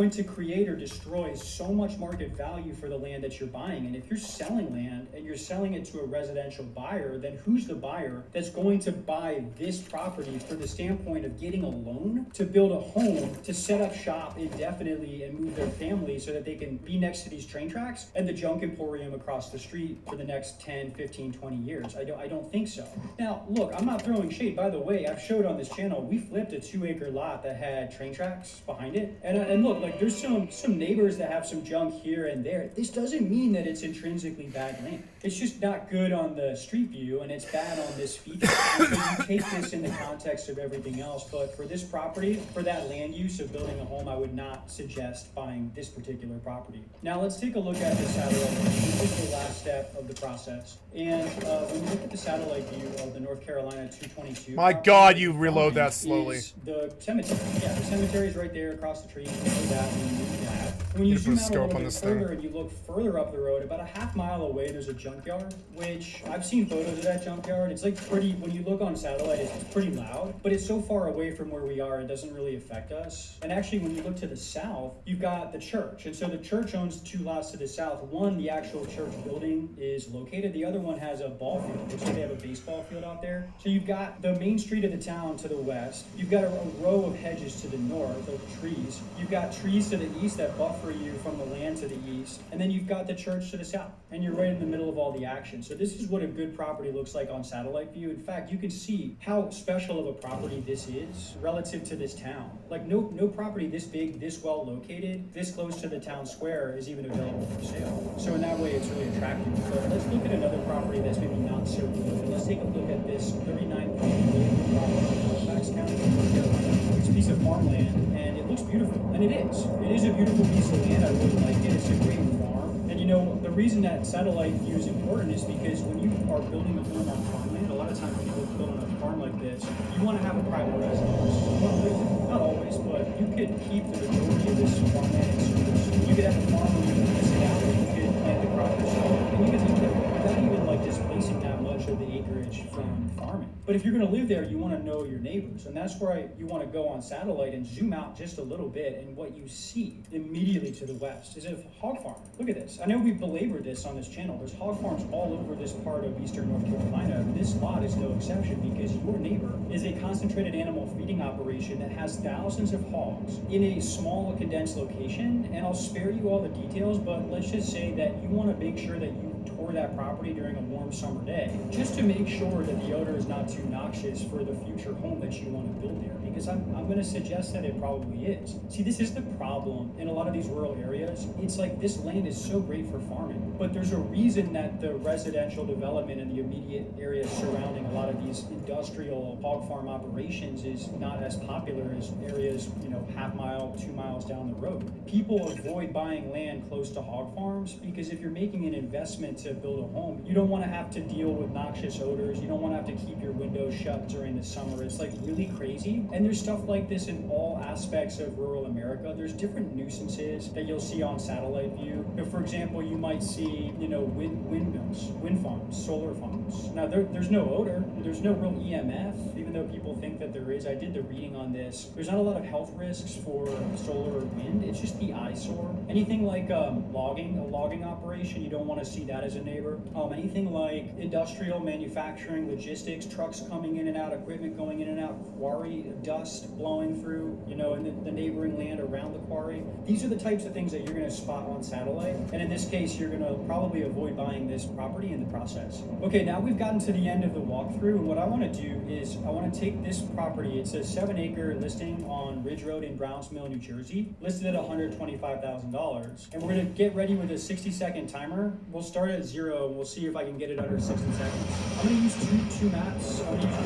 going to create or destroy so much market value for the land that you're buying. And if you're selling land and you're selling it to a residential buyer, then who's the buyer that's going to buy this property for the standpoint of getting a loan to build a home, to set up shop indefinitely and move their family so that they can be next to these train tracks and the junk emporium across the street for the next 10, 15, 20 years? I don't think so. Now, look, I'm not throwing shade. By the way, I've showed on this channel, we flipped a 2-acre lot that had train tracks behind it. And look, like there's some neighbors that have some junk here and there. This doesn't mean that it's intrinsically bad land. It's just not good on the street view and it's bad on this feature. So you take this in the context of everything else, but for this property, for that land use of building a home, I would not suggest buying this particular property. Now let's take a look at the satellite view. This is the last step of the process. And when you look at the satellite view of the North Carolina 222. My God, you reload that slowly. The cemetery. Yeah, the cemetery is right there across the tree. You know that when you move that. When you zoom out a little bit further and you look further up the road, about a half-mile away, there's a junkyard, which I've seen photos of that junkyard. It's like pretty, when you look on satellite, it's pretty loud, but it's so far away from where we are, it doesn't really affect us. And actually, when you look to the south, you've got the church. And so the church owns 2 lots to the south. One, the actual church building is located. The other one has a ball field. Looks like they have a baseball field out there. So you've got the main street of the town to the west. You've got a row of hedges to the north, of trees. You've got trees to the east that buffer you from the land to the east. And then you've got the church to the south. And you're right in the middle of all the action. So this is what a good property looks like on satellite view. In fact, you can see how special of a property this is relative to this town. Like no property this big, this well located, this close to the town square is even available for sale. So in that way, it's really attractive. So let's look at another property that's maybe not so good. Let's take a look at this 39.8 acre property in Halifax County, North Carolina. It's a piece of farmland, and it looks beautiful. And it is. It is a beautiful piece of land. I really like it. It's a great farm. And you know, the reason that satellite view is important is because when you are building a home on farmland, a lot of times when people build on a farm like this, you want to have a private residence. Not always, but you could keep the majority of this farmland in service. You could have a farm where you can miss it out, and you could plant the crop yourself, and you could live there without even like displacing that much of the acreage from farming. But if you're going to live there, you want to know your neighbors, and that's where you want to go on satellite and zoom out just a little bit, and what you see immediately to the west is a hog farm. Look at this. I know we've belabored this on this channel. There's hog farms all over this part of eastern North Carolina. This lot is no exception because your neighbor is a concentrated animal feeding operation that has thousands of hogs in a small condensed location. And I'll spare you all the details, but let's just say that you want to make sure that you tour that property during a warm summer day just to make sure that the odor is not too noxious for the future home that you want to build there, because I'm going to suggest that it probably is. See, this is the problem in a lot of these rural areas. It's like this land is so great for farming, but there's a reason that the residential development in the immediate area surrounding a lot of these industrial hog farm operations is not as popular as areas, you know, half mile, 2 miles down the road. People avoid buying land close to hog farms because if you're making an investment to build a home, you don't want to have to deal with noxious odors. You don't want to have to keep your windows shut during the summer. It's like really crazy. And there's stuff like this in all aspects of rural America. There's different nuisances that you'll see on satellite view. You know, for example, you might see, you know, windmills, wind farms, solar farms. Now there's no odor. There's no real EMF, even though people think that there is. I did the reading on this. There's not a lot of health risks for solar or wind. It's just the eyesore. Anything like a logging operation, you don't want to see that as a neighbor. Anything like industrial manufacturing, logistics, trucks coming in and out, equipment going in and out, quarry dust blowing through, you know, and the neighboring land around the quarry. These are the types of things that you're going to spot on satellite. And in this case, you're going to probably avoid buying this property in the process. Okay, now we've gotten to the end of the walkthrough. And what I want to do is I want to take this property. It's a 7-acre listing on Ridge Road in Browns Mill, New Jersey, listed at $125,000. And we're going to get ready with a 60-second timer. We'll start at 0 and we'll see if I can get it under 60 seconds. I'm going to use two maps. I'm going to use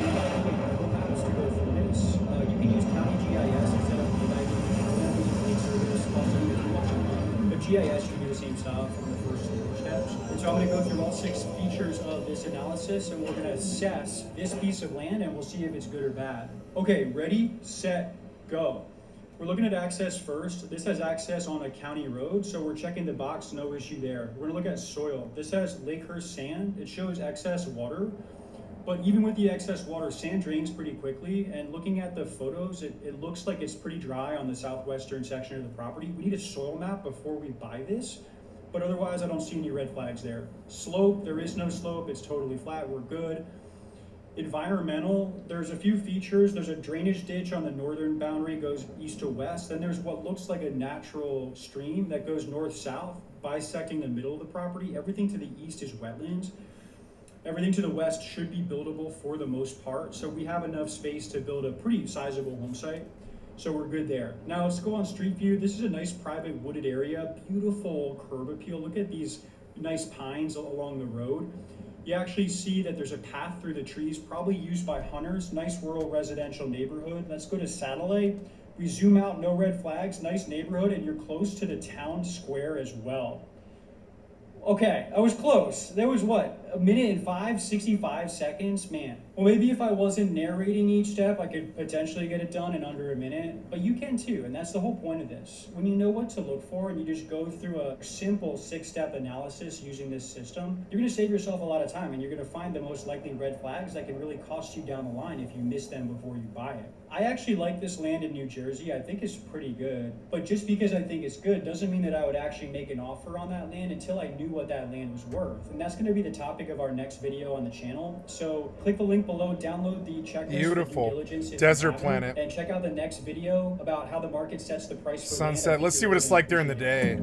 Google Maps to go through this. You can use County GIS instead of lake service. But GIS, you can do the same stuff on the first 4 steps. And so I'm going to go through all 6 features of this analysis, and we're going to assess this piece of land, and we'll see if it's good or bad. Okay, ready, set, go. We're looking at access first. This has access on a county road, so we're checking the box, no issue there. We're gonna look at soil. This has Lakehurst sand. It shows excess water. But even with the excess water, sand drains pretty quickly, and looking at the photos, it looks like it's pretty dry on the southwestern section of the property. We need a soil map before we buy this, but otherwise I don't see any red flags there. Slope, there is no slope, it's totally flat, we're good. Environmental, there's a few features. There's a drainage ditch on the northern boundary, goes east to west. Then there's what looks like a natural stream that goes north-south, bisecting the middle of the property. Everything to the east is wetlands. Everything to the west should be buildable for the most part. So we have enough space to build a pretty sizable home site. So we're good there. Now let's go on street view. This is a nice private wooded area, beautiful curb appeal. Look at these nice pines along the road. You actually see that there's a path through the trees, probably used by hunters. Nice rural residential neighborhood. Let's go to satellite. We zoom out, no red flags, nice neighborhood, and you're close to the town square as well. Okay, I was close. There was what, a minute and 65 seconds? Man. Well, maybe if I wasn't narrating each step, I could potentially get it done in under a minute, but you can too, and that's the whole point of this. When you know what to look for and you just go through a simple 6-step analysis using this system, you're gonna save yourself a lot of time and you're gonna find the most likely red flags that can really cost you down the line if you miss them before you buy it. I actually like this land in New Jersey. I think it's pretty good, but just because I think it's good doesn't mean that I would actually make an offer on that land until I knew what that land was worth. And that's gonna be the topic of our next video on the channel. So click the link below, download the checklist. Beautiful. For due diligence if Desert you haven't, planet. and check out the next video about how the market sets the price for land. Sunset. Let's see what it's like during the day.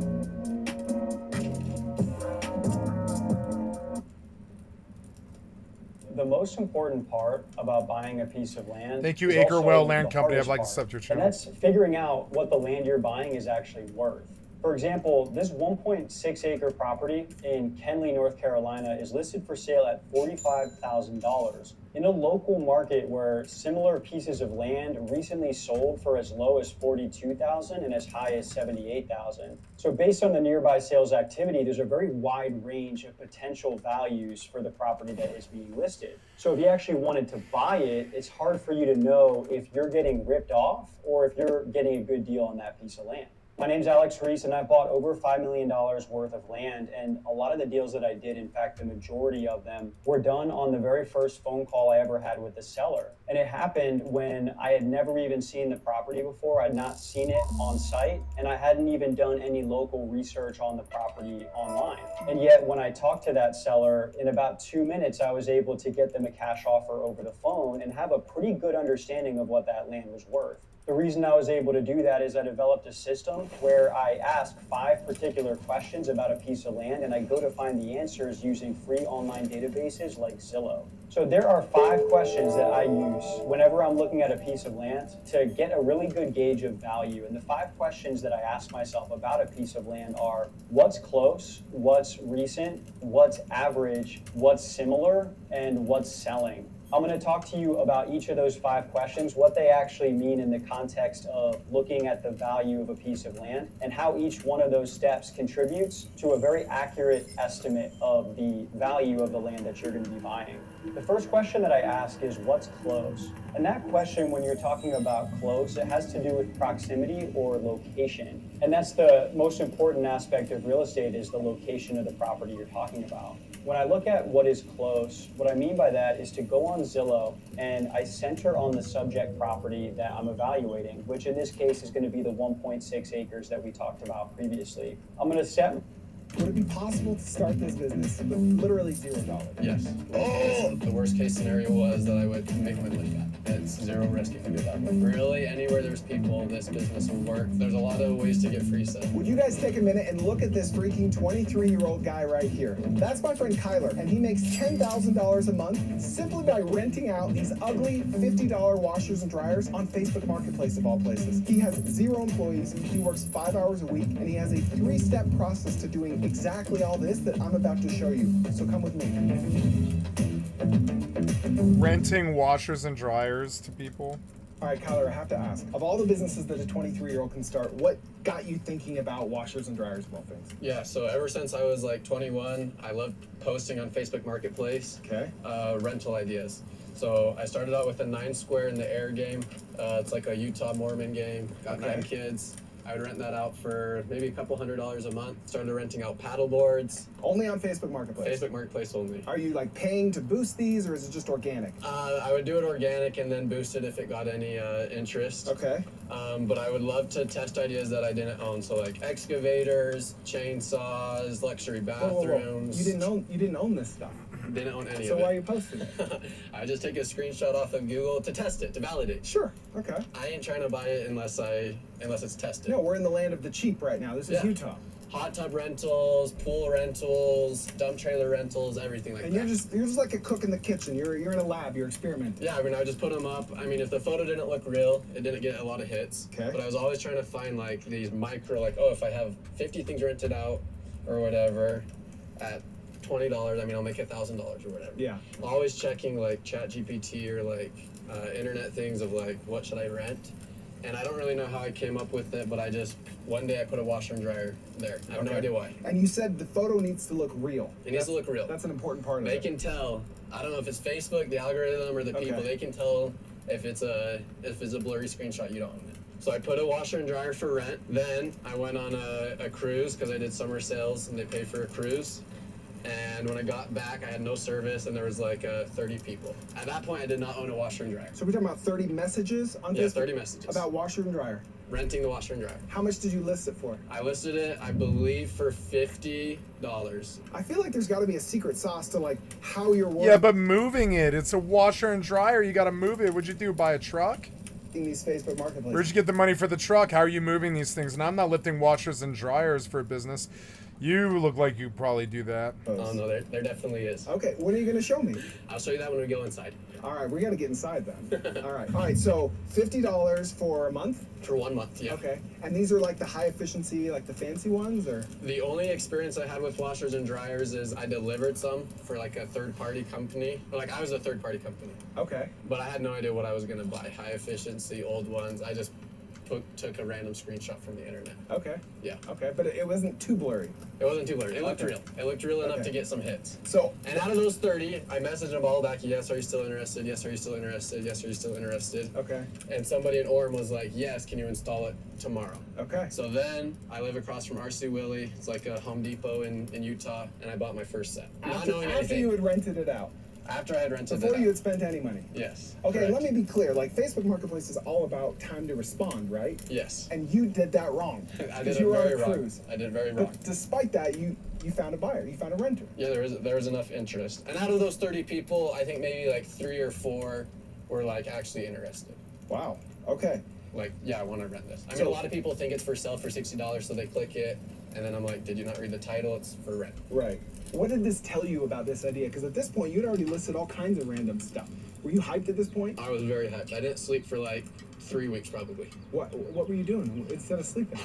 The most important part about buying a piece of land. Thank you, is Acre also Well Land the Company. I'd hardest like to part, sub to your and channel. that's figuring out what the land you're buying is actually worth. For example, this 1.6 acre property in Kenly, North Carolina is listed for sale at $45,000 in a local market where similar pieces of land recently sold for as low as $42,000 and as high as $78,000. So based on the nearby sales activity, there's a very wide range of potential values for the property that is being listed. So if you actually wanted to buy it, it's hard for you to know if you're getting ripped off or if you're getting a good deal on that piece of land. My name's Alex Reese, and I've bought over $5 million worth of land, and a lot of the deals that I did, in fact, the majority of them, were done on the very first phone call I ever had with the seller. And it happened when I had never even seen the property before. I'd not seen it on site, and I hadn't even done any local research on the property online. And yet, when I talked to that seller, in about 2 minutes, I was able to get them a cash offer over the phone and have a pretty good understanding of what that land was worth. The reason I was able to do that is I developed a system where I ask 5 particular questions about a piece of land, and I go to find the answers using free online databases like Zillow. So there are 5 questions that I use whenever I'm looking at a piece of land to get a really good gauge of value. And the 5 questions that I ask myself about a piece of land are: what's close, what's recent, what's average, what's similar, and what's selling. I'm going to talk to you about each of those 5 questions, what they actually mean in the context of looking at the value of a piece of land, and how each one of those steps contributes to a very accurate estimate of the value of the land that you're going to be buying. The first question that I ask is, what's close? And that question, when you're talking about close, it has to do with proximity or location. And that's the most important aspect of real estate, is the location of the property you're talking about. When I look at what is close, what I mean by that is to go on Zillow and I center on the subject property that I'm evaluating, which in this case is going to be the 1.6 acres that we talked about previously. I'm going to set... Would it be possible to start this business with literally $0? Yes. Oh! The worst case scenario was that I would make my money back. It's zero risk if you do that. Really, anywhere there's people, this business will work. There's a lot of ways to get free stuff. Would you guys take a minute and look at this freaking 23-year-old guy right here? That's my friend Kyler, and he makes $10,000 a month simply by renting out these ugly $50 washers and dryers on Facebook Marketplace of all places. He has 0 employees, he works 5 hours a week, and he has a 3-step process to doing exactly all this that I'm about to show you. So come with me. Renting washers and dryers to people. All right, Kyler, I have to ask, of all the businesses that a 23-year-old can start, what got you thinking about washers and dryers of all things? Yeah, so ever since I was like 21, I loved posting on Facebook Marketplace. Okay. Rental ideas. So I started out with a 9 square in the air game. It's like a Utah Mormon game. Got 9 kids. I would rent that out for maybe a couple $100 a month. Started renting out paddle boards. Only on Facebook Marketplace? Facebook Marketplace only. Are you like paying to boost these, or is it just organic? I would do it organic and then boost it if it got any interest. Okay. But I would love to test ideas that I didn't own. So like excavators, chainsaws, luxury bathrooms. You didn't own this stuff. Didn't own any of it. So why are you posting it? I just take a screenshot off of Google to test it, to validate. Sure. Okay. I ain't trying to buy it unless it's tested. No, we're in the land of the cheap right now. This is Yeah. Utah. Hot tub rentals, pool rentals, dump trailer rentals, everything like And that. you're just like a cook in the kitchen. You're in a lab. You're experimenting. Yeah, I mean, I would just put them up. I mean, if the photo didn't look real, it didn't get a lot of hits. Okay. But I was always trying to find like these micro, like, oh, if I have 50 things rented out or whatever at $20, I mean, I'll make $1,000 or whatever. Yeah. Always checking like ChatGPT or like internet things of like, what should I rent? And I don't really know how I came up with it, but one day I put a washer and dryer there. I have no idea why. And you said the photo needs to look real. It needs to look real. That's an important part of They it. can tell. I don't know if it's Facebook, the algorithm, or the people. Okay. They can tell if it's a blurry screenshot. You don't own it. So I put a washer and dryer for rent. Then I went on a cruise because I did summer sales and they pay for a cruise. And when I got back, I had no service and there was like 30 people. At that point, I did not own a washer and dryer. So we're talking about 30 messages on Yeah, Facebook 30 messages. about washer and dryer. Renting the washer and dryer. How much did you list it for? I listed it, I believe, for $50. I feel like there's got to be a secret sauce to like how you're working. Yeah, but moving it's a washer and dryer. You got to move it. What'd you do? Buy a truck? in these Facebook marketplaces. Where'd you get the money for the truck? How are you moving these things? And I'm not lifting washers and dryers for a business. You look like you probably do that. Oh, no, there definitely is. Okay, what are you going to show me? I'll show you that when we go inside. All right, we got to get inside then. All right, so $50 for a month? For 1 month, yeah. Okay, and these are like the high efficiency, like the fancy ones, or? The only experience I had with washers and dryers is I delivered some for like a third-party company. Like I was a third-party company. Okay. But I had no idea what I was gonna buy. High efficiency, old ones. I just took a random screenshot from the internet. Okay. Yeah. Okay, but it wasn't too blurry. It wasn't too blurry. It looked Okay. real. It looked real enough Okay. to get some hits. So, And out of those 30, I messaged them all back, yes, are you still interested? Yes, are you still interested? Yes, are you still interested? okay, And somebody in Orem was like, yes, can you install it tomorrow? okay. So then I live across from RC Willey. It's like a Home Depot in Utah, and I bought my first set. Not knowing After anything. you had rented it out, After I had rented before it you out. had spent any money. Yes. Okay, correct. let me be clear. Like, Facebook Marketplace is all about time to respond, right? Yes. And you did that wrong. I Because did you it were on very a wrong. cruise. I did very wrong. But despite that, you found a buyer. You found a renter. Yeah, there was enough interest. And out of those 30 people, I think maybe like 3 or 4 were like actually interested. Wow. Okay. Like, yeah, I want to rent this. I mean, So- a lot of people think it's for sale for $60, so they click it. And then I'm like, did you not read the title? It's for rent. Right. What did this tell you about this idea? Because at this point, you'd already listed all kinds of random stuff. Were you hyped at this point? I was very hyped. I didn't sleep for like 3 weeks probably. What were you doing instead of sleeping?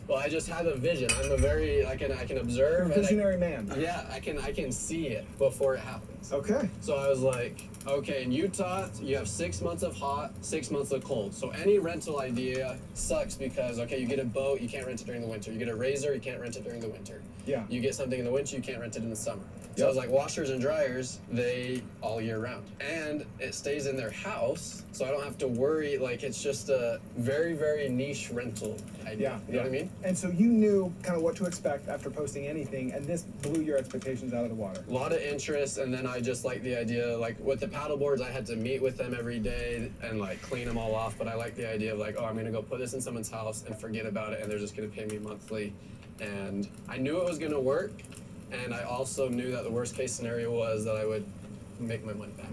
Well, I just had a vision. I'm a very, I can observe. You're a and I- visionary man. Yeah, I can see it before it happens. Okay. So I was like, okay, in Utah, you have 6 months of hot, 6 months of cold. So any rental idea sucks because, okay, you get a boat, you can't rent it during the winter. You get a razor, you can't rent it during the winter. Yeah. You get something in the winter, you can't rent it in the summer. So Yep. I was like, washers and dryers, they all year round. And it stays in their house, so I don't have to worry. Like, it's just a very, very niche rental idea. Yeah. You know what I mean? And so you knew kind of what to expect after posting anything, and this blew your expectations out of the water. A lot of interest, and then I just like the idea, like with the paddle boards, I had to meet with them every day and like clean them all off, but I like the idea of like, oh, I'm gonna go put this in someone's house and forget about it, and they're just gonna pay me monthly. And I knew it was gonna work, and I also knew that the worst case scenario was that I would make my money back.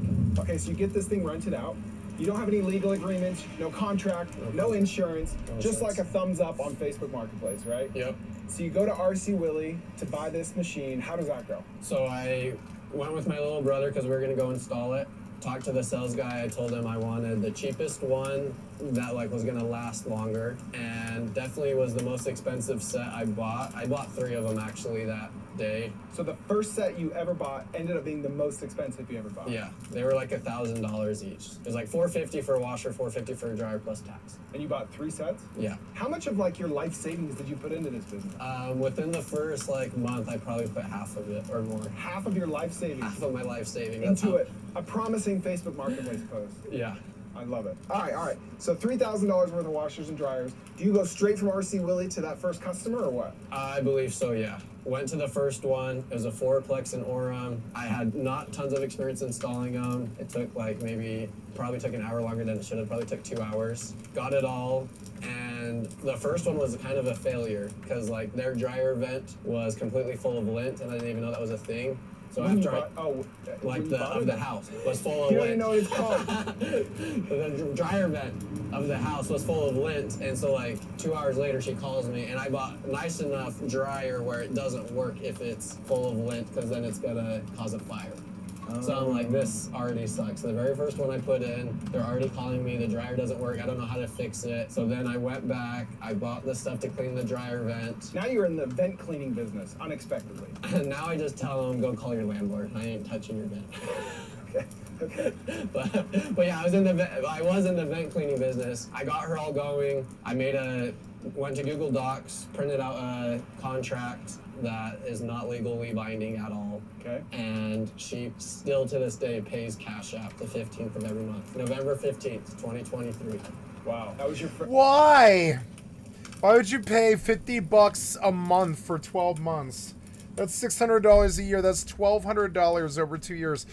Okay, so you get this thing rented out. You don't have any legal agreements, no contract, no insurance, No just insurance. like a thumbs up on Facebook Marketplace, right? Yep. So you go to RC Willey to buy this machine. How does that go? So I went with my little brother because we were gonna go install it. Talked to the sales guy. I told him I wanted the cheapest one that like was gonna last longer, and definitely was the most expensive set I bought. I bought 3 of them actually that day. So the first set you ever bought ended up being the most expensive you ever bought. Yeah, they were like $1,000 each. It was like $450 for a washer, $450 for a dryer plus tax. And you bought 3 sets? Yeah. How much of like your life savings did you put into this business? Within the first like month, I probably put half of it or more. Half of your life savings Half of my life savings. into it. A promising Facebook Marketplace post. Yeah. I love it. All right. So $3,000 worth of washers and dryers. Do you go straight from RC Willie to that first customer or what? I believe so, yeah. Went to the first one. It was a fourplex in Orem. I had not tons of experience installing them. It took like probably took an hour longer than it should have. Probably took 2 hours. Got it all. And the first one was kind of a failure because like their dryer vent was completely full of lint and I didn't even know that was a thing. So after the house was full of lint. You don't even know what it's called. The dryer vent of the house was full of lint, and so like 2 hours later she calls me, and I bought nice enough dryer where it doesn't work if it's full of lint, because then it's gonna cause a fire. So I'm like, this already sucks. The very first one I put in, they're already calling me, the dryer doesn't work, I don't know how to fix it. So then I went back, I bought the stuff to clean the dryer vent. Now you're in the vent cleaning business, unexpectedly. And now I just tell them, go call your landlord. I ain't touching your vent. Okay. But yeah, I was in the vent cleaning business. I got her all going. I went to Google Docs, printed out a contract that is not legally binding at all. Okay. And she still to this day pays Cash App the 15th of every month. November 15th, 2023. Wow. That was your first. Why? Why would you pay $50 a month for 12 months? That's $600 a year. That's $1,200 over 2 years.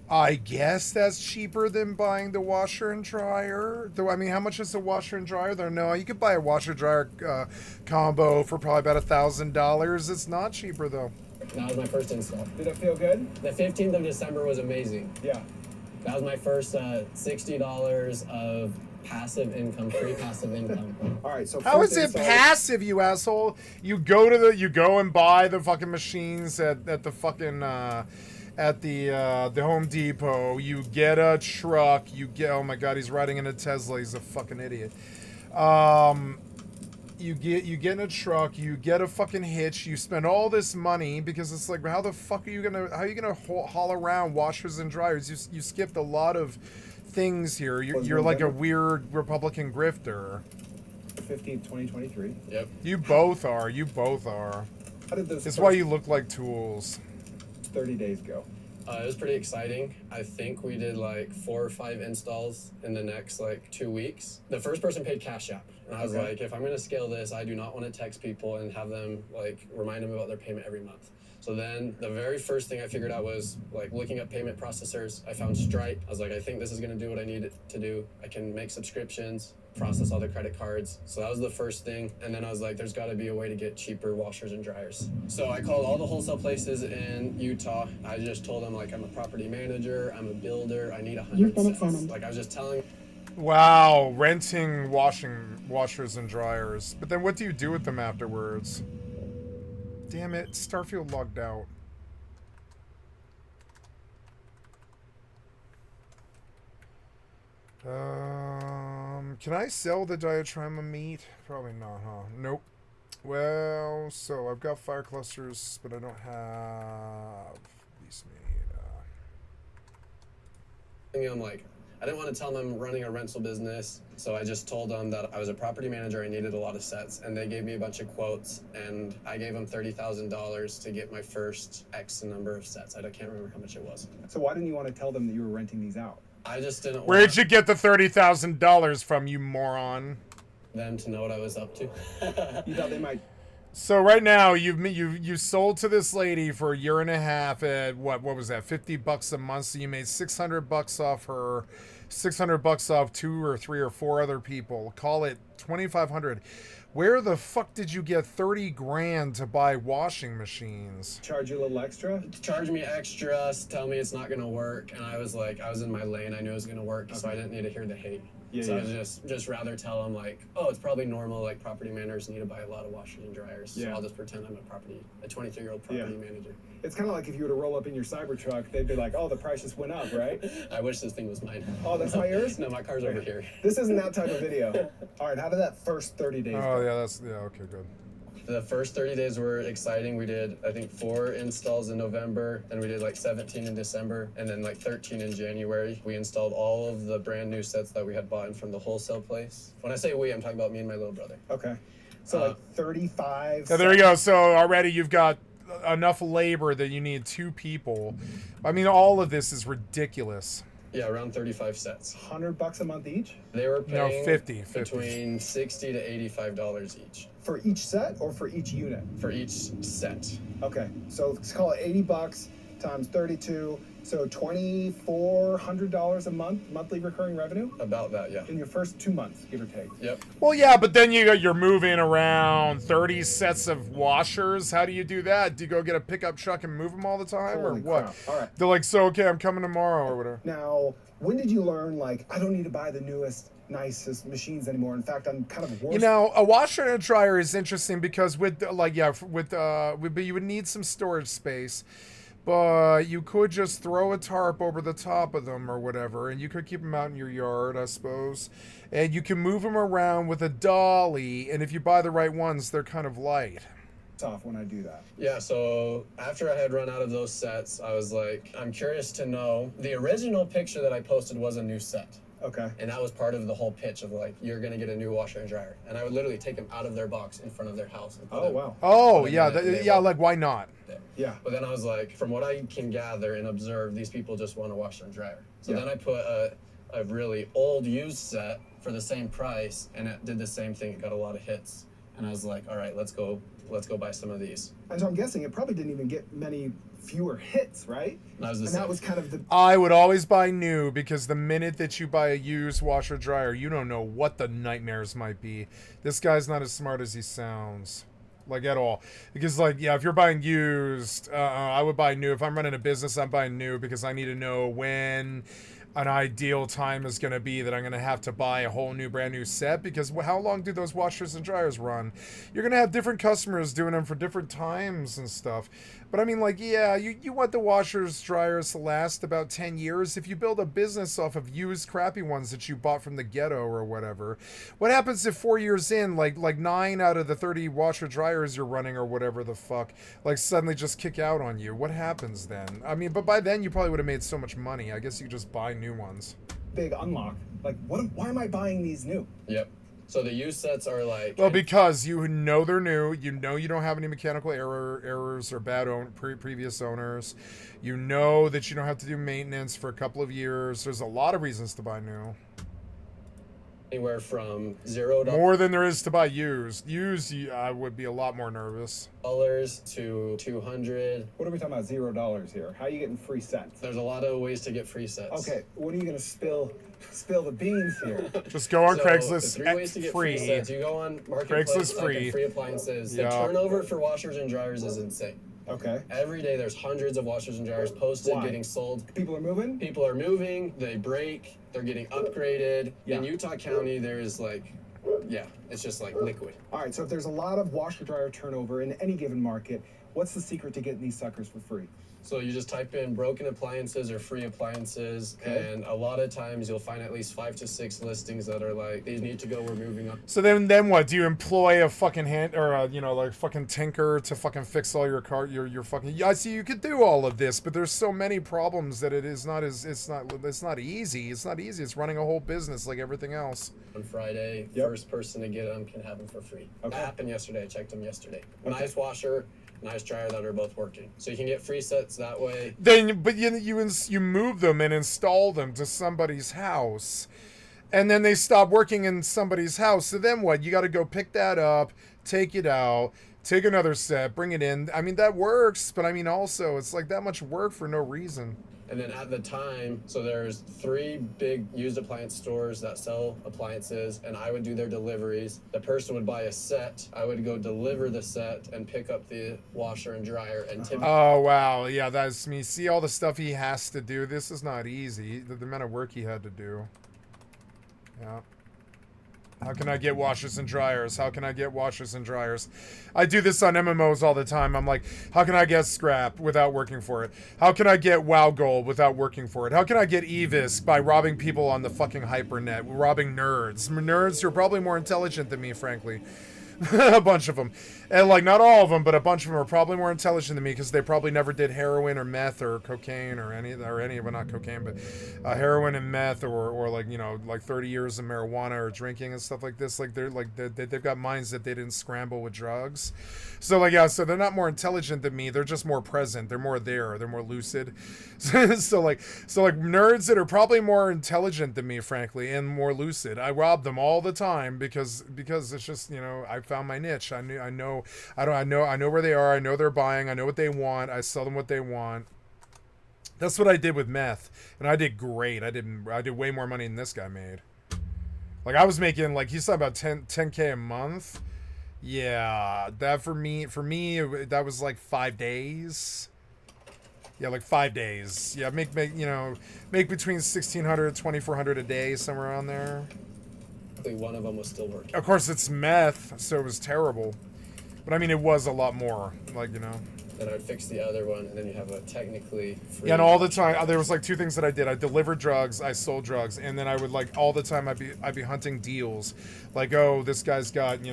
I guess that's cheaper than buying the washer and dryer. Though, I mean, how much is the washer and dryer? Though, no, you could buy a washer dryer combo for probably about $1,000. It's not cheaper though. That was my first install. Did it feel good? The 15th of December was amazing. Yeah. That was my first $60 of passive income, free passive income. All right, so How is it passive, you asshole? You go and buy the fucking machines at the fucking at the Home Depot. You get a truck. Oh my god, he's riding in a Tesla. He's a fucking idiot. You get in a truck. You get a fucking hitch. You spend all this money because it's like, how the fuck are you gonna haul around washers and dryers? You skipped a lot of things here. You're like a weird Republican grifter. 15th, 2023. Yep. You both are. How did those? It's why you look like tools. 30 days go. It was pretty exciting. I think we did like 4 or 5 installs in the next like 2 weeks. The first person paid Cash App. And I was like, if I'm gonna scale this, I do not want to text people and have them like remind them about their payment every month. So then the very first thing I figured out was like looking up payment processors. I found Stripe. I was like, I think this is gonna do what I need it to do. I can make subscriptions, process all the credit cards. So that was the first thing. And then I was like, there's gotta be a way to get cheaper washers and dryers. So I called all the wholesale places in Utah. I just told them like, I'm a property manager, I'm a builder, I need 100 sets. Like I was just telling. Wow, renting washers and dryers. But then what do you do with them afterwards? Damn it, Starfield logged out. Can I sell the diatrama meat? Probably not, huh? Nope. Well, so I've got fire clusters, but I don't have these meat. I'm like, I didn't want to tell them I'm running a rental business, so I just told them that I was a property manager, I needed a lot of sets, and they gave me a bunch of quotes, and I gave them $30,000 to get my first X number of sets. I can't remember how much it was. So why didn't you want to tell them that you were renting these out? I just didn't want Where'd you get the $30,000 from, you moron? them to know what I was up to. You thought they might. So right now you sold to this lady for a year and a half at what was that, $50 a month? So you made $600 off her, $600 off 2 or 3 or 4 other people. Call it $2,500. Where the fuck did you get 30 grand to buy washing machines? Charge you a little extra? Charge me extra, tell me it's not gonna work, and I was like, I was in my lane, I knew it was gonna work, so I didn't need to hear the hate. So I was just rather tell them like, oh, it's probably normal, like property managers need to buy a lot of washers and dryers. So I'll just pretend I'm a 23-year-old property manager. It's kind of like if you were to roll up in your Cybertruck, they'd be like, oh, the price just went up, right? I wish this thing was mine. Oh, that's not yours? No, my car's over here. This isn't that type of video. All right, how did that first 30 days go? Okay, good. The first 30 days were exciting. We did, I think, 4 installs in November, then we did like 17 in December, and then like 13 in January. We installed all of the brand new sets that we had bought in from the wholesale place. When I say we, I'm talking about me and my little brother. Okay. So like 35. Yeah, there you go. So already you've got enough labor that you need 2 people. I mean, all of this is ridiculous. Yeah, around 35 sets. $100 a month each? They were No, paying 50. between $60 to $85 each For each set or for each unit? for each set. Okay, so let's call it $80 times 32, so $2,400 a month, monthly recurring revenue About that, yeah. in your first 2 months, give or take. Yep. Well, yeah, but then you're moving around 30 sets of washers. How do you do that? Do you go get a pickup truck and move them all the time, or Holy what? crap. All right. They're like, so okay, I'm coming tomorrow or whatever. Now, when did you learn, like, I don't need to buy the newest, nicest machines anymore? In fact, I'm kind of worse. You know, a washer and a dryer is interesting because with but you would need some storage space. But you could just throw a tarp over the top of them or whatever, and you could keep them out in your yard, I suppose. And you can move them around with a dolly, and if you buy the right ones, they're kind of light. off when I do that. Yeah, so after I had run out of those sets, I was like, I'm curious to know. The original picture that I posted was a new set. Okay. And that was part of the whole pitch of like, you're gonna get a new washer and dryer. And I would literally take them out of their box in front of their house. And put Oh, them- wow. Oh, put them yeah, in it, and they like, why not? Yeah. But then I was like, from what I can gather and observe, these people just want a washer and dryer. So Yeah. then I put a really old used set for the same price, and it did the same thing. It got a lot of hits. And I was like, all right, let's go buy some of these. And so I'm guessing it probably didn't even get many fewer hits, right? That was the And same. that was kind of the I would always buy new because the minute that you buy a used washer dryer, you don't know what the nightmares might be. This guy's not as smart as he sounds. Like, at all. Because, like, yeah, if you're buying used, I would buy new. If I'm running a business, I'm buying new because I need to know when an ideal time is going to be that I'm going to have to buy a whole new, brand new set. Because how long do those washers and dryers run? You're going to have different customers doing them for different times and stuff. But I mean, like, yeah, you want the washers, dryers to last about 10 years. If you build a business off of used crappy ones that you bought from the ghetto or whatever, what happens if 4 years in, like 9 out of the 30 washer dryers you're running or whatever the fuck, like suddenly just kick out on you? What happens then? I mean, but by then you probably would have made so much money. I guess you just buy new ones. big unlock. Like, why am I buying these new? Yep. So the used sets are like... Well, because you know they're new. You know you don't have any mechanical errors or bad previous owners. You know that you don't have to do maintenance for a couple of years. There's a lot of reasons to buy new. Anywhere from $0 More than there is to buy used. Used, I would be a lot more nervous. to $200. What are we talking about? $0 here. How are you getting free sets? There's a lot of ways to get free sets. Okay, when are you gonna spill the beans here? Just go on So, Craigslist the 3 ways to get free sets. You go on Marketplace, Craigslist like, free. and free appliances. Yeah. The turnover for washers and dryers is insane. Okay. Every day there's hundreds of washers and dryers posted, Why? getting sold. People are moving? People are moving, they break, they're getting upgraded. Yeah. In Utah County, there is like, yeah, it's just like liquid. All right, so if there's a lot of washer dryer turnover in any given market, what's the secret to getting these suckers for free? So you just type in broken appliances or free appliances, Okay. and a lot of times you'll find at least 5 to 6 listings that are like, these need to go, we're moving up. So then what? Do you employ a fucking hand or like fucking tinker to fucking fix all your your fucking? Yeah, I see you could do all of this, but there's so many problems that it's not easy. It's not easy. It's running a whole business like everything else. On Friday, Yep. first person to get them can have them for free. Okay. That happened yesterday. I checked them yesterday. Okay. Nice washer, nice dryer that are both working. So you can get free sets that way. Then, but you move them and install them to somebody's house, and then they stop working in somebody's house. So then what? You got to go pick that up, take it out, take another set, bring it in. I mean, that works, but I mean, also, it's like that much work for no reason. And then at the time, so there's 3 big used appliance stores that sell appliances, and I would do their deliveries. The person would buy a set. I would go deliver the set and pick up the washer and dryer and tip. Oh, wow. Yeah, that's me. See all the stuff he has to do. This is not easy. The amount of work he had to do. Yeah. How can I get washers and dryers? How can I get washers and dryers? I do this on MMOs all the time. I'm like, how can I get scrap without working for it? How can I get WoW gold without working for it? How can I get Evis by robbing people on the fucking hypernet? Robbing nerds. Nerds who are probably more intelligent than me, frankly. A bunch of them. And, like, not all of them, but a bunch of them are probably more intelligent than me because they probably never did heroin or meth or cocaine or any, well, not cocaine, but heroin and meth or like, you know, like 30 years of marijuana or drinking and stuff like this. Like, they've got minds that they didn't scramble with drugs. So, like, yeah, so they're not more intelligent than me. They're just more present. They're more there. They're more lucid. So like nerds that are probably more intelligent than me, frankly, and more lucid. I rob them all the time because it's just, you know, I found my niche. I know where they are. I know they're buying. I know what they want. I sell them what they want. That's what I did with meth, and I did great. I did way more money than this guy made. Like, I was making, like, he's talking about 10K a month. Yeah, that for me, that was like 5 days. Yeah, like 5 days. Yeah, make between 1,600 2,400 a day, somewhere around there. One of them was still working. Of course, it's meth, so it was terrible. But I mean, it was a lot more, like, you know. Then I'd fix the other one, and then you have a technically free. Yeah, and all the time there was like two things that I did. I delivered drugs, I sold drugs, and then I would, like, all the time I'd be hunting deals, like, oh, this guy's got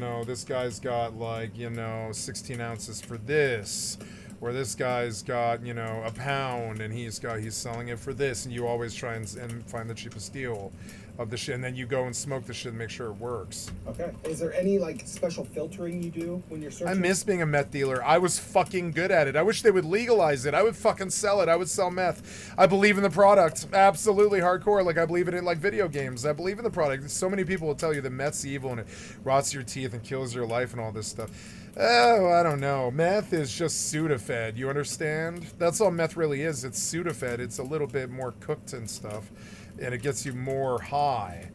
like, you know, 16 ounces for this. Or this guy's got, you know, a pound and he's selling it for this, and you always try and find the cheapest deal of the shit, and then you go and smoke the shit and make sure it works. Okay. Is there any, like, special filtering you do when you're searching? I miss being a meth dealer. I was fucking good at it. I wish they would legalize it. I would fucking sell it. I would sell meth. I believe in the product. Absolutely hardcore. Like, I believe in it like video games. I believe in the product. So many people will tell you that meth's evil and it rots your teeth and kills your life and all this stuff. Oh, I don't know. Meth is just Sudafed. You understand? That's all meth really is. It's Sudafed. It's a little bit more cooked and stuff, and it gets you more high.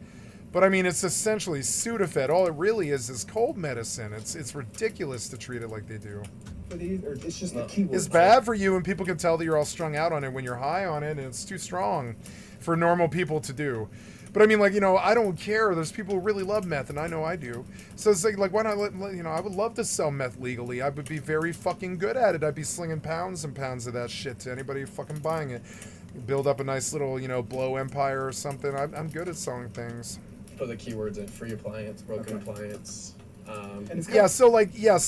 But I mean, it's essentially Sudafed. All it really is cold medicine. It's ridiculous to treat it like they do. Or it's just the keyword. It's bad for you, and people can tell that you're all strung out on it when you're high on it, and it's too strong for normal people to do. But I mean, like, you know, I don't care. There's people who really love meth, and I know I do. So it's like why not you know, I would love to sell meth legally. I would be very fucking good at it. I'd be slinging pounds and pounds of that shit to anybody fucking buying it. Build up a nice little, you know, blow empire or something. I'm good at selling things. Put the keywords in: free appliance, broken appliance. So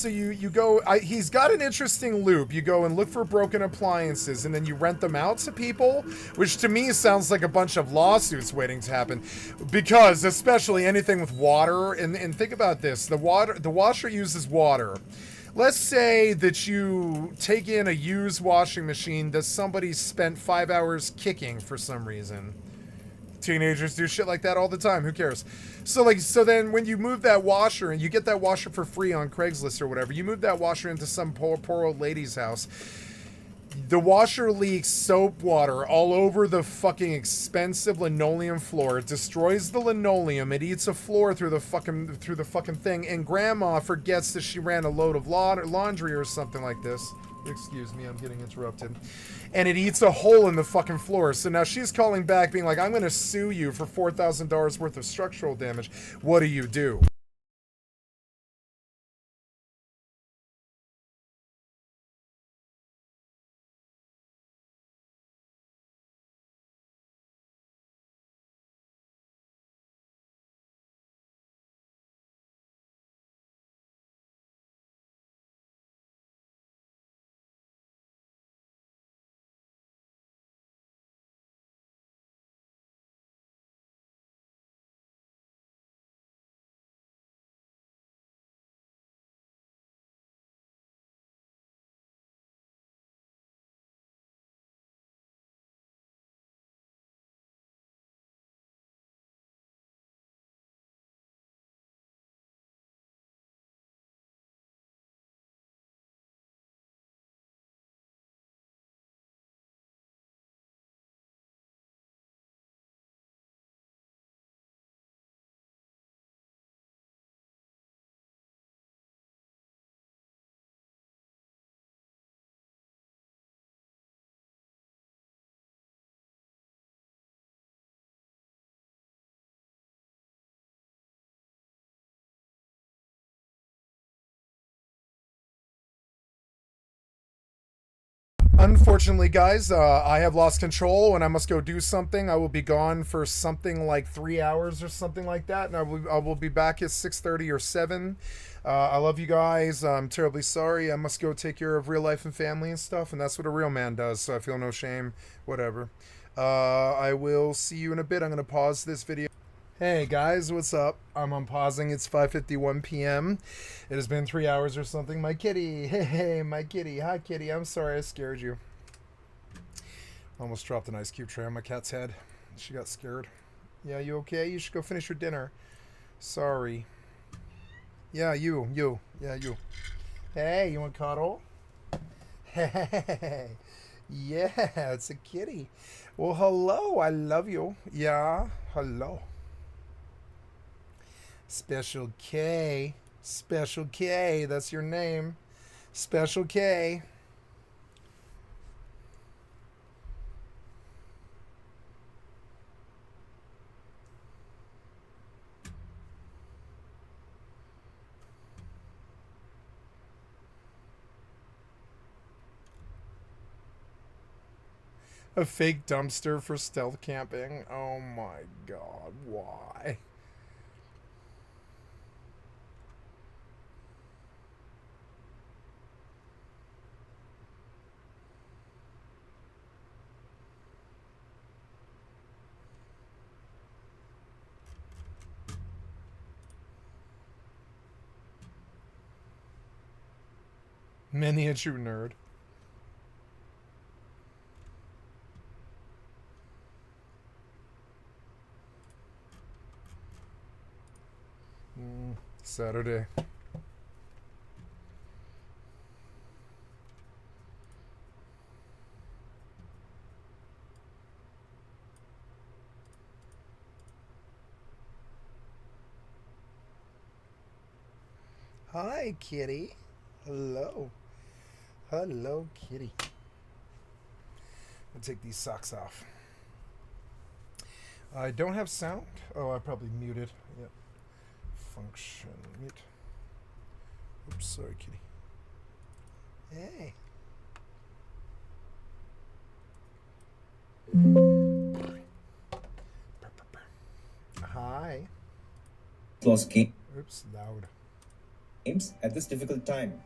you go, he's got an interesting loop. You go and look for broken appliances, and then you rent them out to people, which to me sounds like a bunch of lawsuits waiting to happen, because especially anything with water, and think about this, the washer uses water. Let's say that you take in a used washing machine that somebody spent 5 hours kicking for some reason. Teenagers do shit like that all the time. Who cares? So then when you move that washer, and you get that washer for free on Craigslist or whatever, you move that washer into some poor old lady's house. The washer leaks soap water all over the fucking expensive linoleum floor. It destroys the linoleum. It eats a floor through the fucking thing. And grandma forgets that she ran a load of laundry or something like this. Excuse me, I'm getting interrupted. And it eats a hole in the fucking floor. So now she's calling back being like, I'm going to sue you for $4,000 worth of structural damage. What do? Unfortunately, guys, I have lost control and I must go do something. I will be gone for something like 3 hours or something like that, and I will be back at 6:30 or 7. I love you guys. I'm terribly sorry. I must go take care of real life and family and stuff, and that's what a real man does, so I feel no shame. Whatever. I will see you in a bit. I'm going to pause this video. Hey guys, what's up? I'm unpausing. It's 5:51 p.m. It has been 3 hours or something. My kitty. Hey, my kitty. Hi, kitty. I'm sorry I scared you. Almost dropped an ice cube tray on my cat's head. She got scared. Yeah, you okay? You should go finish your dinner. Sorry. Yeah, you. Yeah, you. Hey, you want cuddle? Hey. Yeah, it's a kitty. Well, hello. I love you. Yeah, hello. Special K. Special K. That's your name. Special K. A fake dumpster for stealth camping. Oh my god, why? Miniature nerd. Saturday. Hi, kitty. Hello. Hello, kitty. I'll take these socks off. I don't have sound. Oh, I probably muted. Yep. Function mute. Oops, sorry, kitty. Hey. Hi. Lost games Oops, loud. at this difficult time.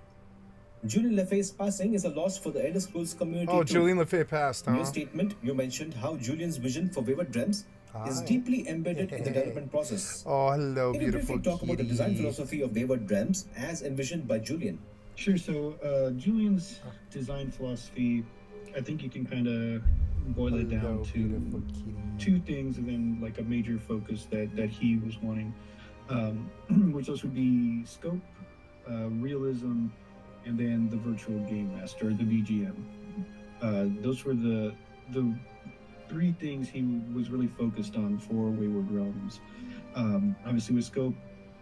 Julian Lefay's passing is a loss for the Elder Scrolls community. Oh, too. Julian Lefay passed, In your huh? statement, you mentioned how Julian's vision for Wayward Realms is Hi. deeply embedded in the Hey. development process. Oh, hello, Can you beautiful briefly talk about the design kitty. philosophy of Wayward Realms as envisioned by Julian? Sure. So Julian's design philosophy, I think you can kind of boil it Hello, down beautiful to kitty. two things, and then like a major focus that he was wanting, which those would be scope, realism, and then the virtual game master, the VGM. Those were the three things he was really focused on for Wayward Realms. Obviously, with scope,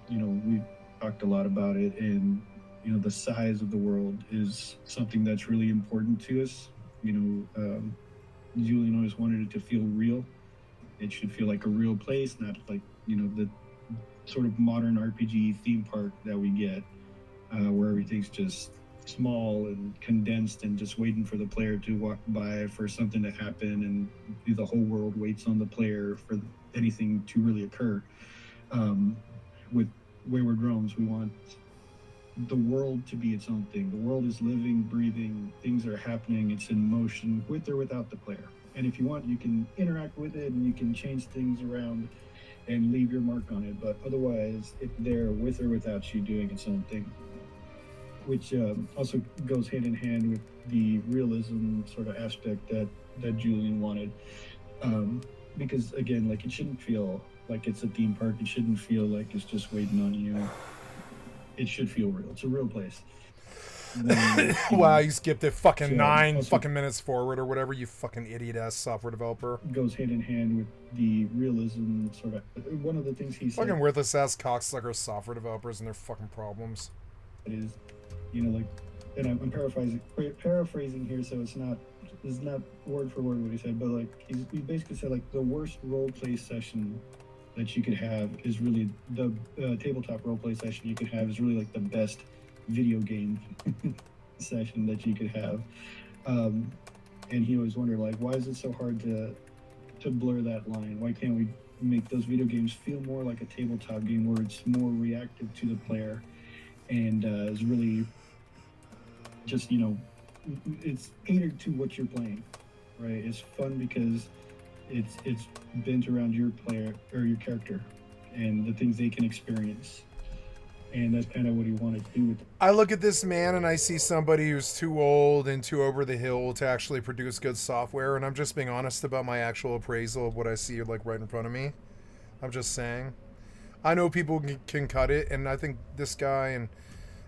we've talked a lot about it, and the size of the world is something that's really important to us. Julian always wanted it to feel real. It should feel like a real place, not like the sort of modern RPG theme park that we get, where everything's just small and condensed and just waiting for the player to walk by for something to happen, and the whole world waits on the player for anything to really occur. With Wayward Realms, we want the world to be its own thing. The world is living, breathing, things are happening, it's in motion with or without the player. And if you want, you can interact with it and you can change things around and leave your mark on it, but otherwise it's there with or without you doing its own thing, which also goes hand in hand with the realism sort of aspect that Julian wanted, because again, like, it shouldn't feel like it's a theme park. It shouldn't feel like it's just waiting on you. It should feel real. It's a real place. Wow, you skipped it fucking So, 9 also- fucking minutes forward or whatever, you fucking idiot ass software developer. Goes hand in hand with the realism sort of. One of the things he said Fucking worthless ass cocksucker software developers and their fucking problems. is, like, and I'm paraphrasing here, so it's not word for word what he said, but like he basically said, like, the worst role play session that you could have is really the tabletop role play session you could have is really like the best video game session that you could have. And he always wondered, like, why is it so hard to blur that line? Why can't we make those video games feel more like a tabletop game where it's more reactive to the player and is really just, you know, it's catered to what you're playing, right? It's fun because it's bent around your player or your character and the things they can experience. And that's kind of what he wanted to do with it. I look at this man and I see somebody who's too old and too over the hill to actually produce good software, and I'm just being honest about my actual appraisal of what I see like right in front of me. I'm just saying. I know people can cut it, and I think this guy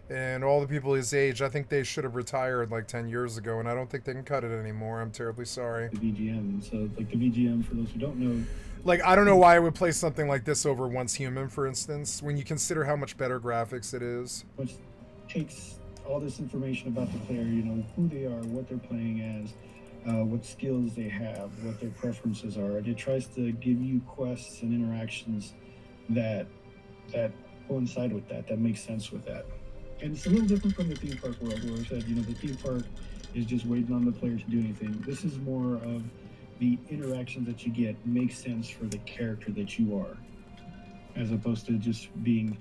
and all the people his age, I think they should have retired like 10 years ago, and I don't think they can cut it anymore. I'm terribly sorry. The VGM. So, like, the VGM, for those who don't know, like, I don't know why I would play something like this over Once Human, for instance, when you consider how much better graphics it is. which takes all this information about the player, you know, who they are, what they're playing as, what skills they have, what their preferences are. And it tries to give you quests and interactions that coincide with that make sense with that. And it's a little different from the theme park world, where I said, you know, the theme park is just waiting on the player to do anything. This is more of the interactions that you get make sense for the character that you are, as opposed to just being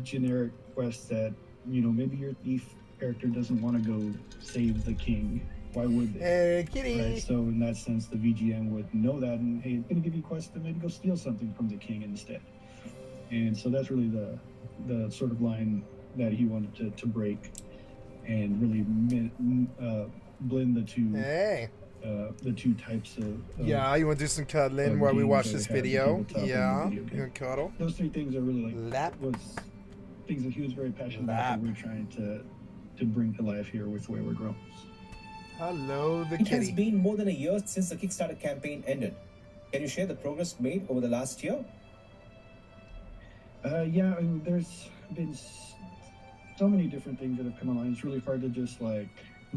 generic quests that, you know, maybe your thief character doesn't want to go save the king. Why would they? Hey, kitty. Right? So in that sense, the VGM would know that, and hey, it's going to give you quests to maybe go steal something from the king instead. And so that's really the sort of line that he wanted to break and really blend the two. Hey. The two types of yeah, you want to do some cuddling while we watch this video? Yeah, you video want to cuddle? Those three things are really Lap. was things that he was very passionate about that we're trying to bring to life here with Wayward Realms. Hello, the It has kitty. been more than a year since the Kickstarter campaign ended. Can you share the progress made over the last year? Yeah, I mean, there's been so many different things that have come online. It's really hard to just like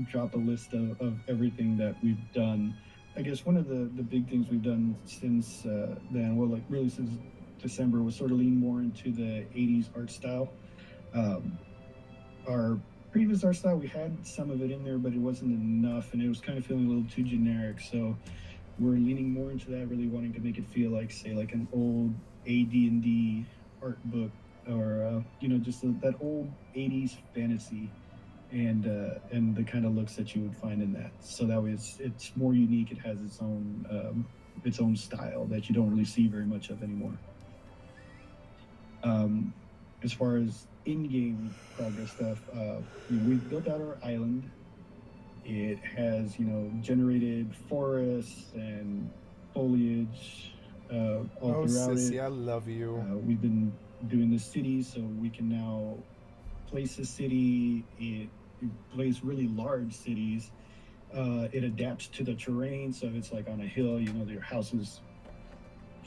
drop a list of everything that we've done. I guess one of the big things we've done since then, well, like really since December, was sort of lean more into the 80s art style. Our previous art style, we had some of it in there, but it wasn't enough, and it was kind of feeling a little too generic. So we're leaning more into that, really wanting to make it feel like, say, like an old AD&D art book, or you know, just that old 80s fantasy. And the kind of looks that you would find in that, so that way it's more unique. It has its own style that you don't really see very much of anymore. As far as in-game progress stuff, we've built out our island. It has, you know, generated forests and foliage all throughout sissy, it. I love you. We've been doing the city, so we can now place a city. It plays really large cities. It adapts to the terrain, so if it's like on a hill, you know, your houses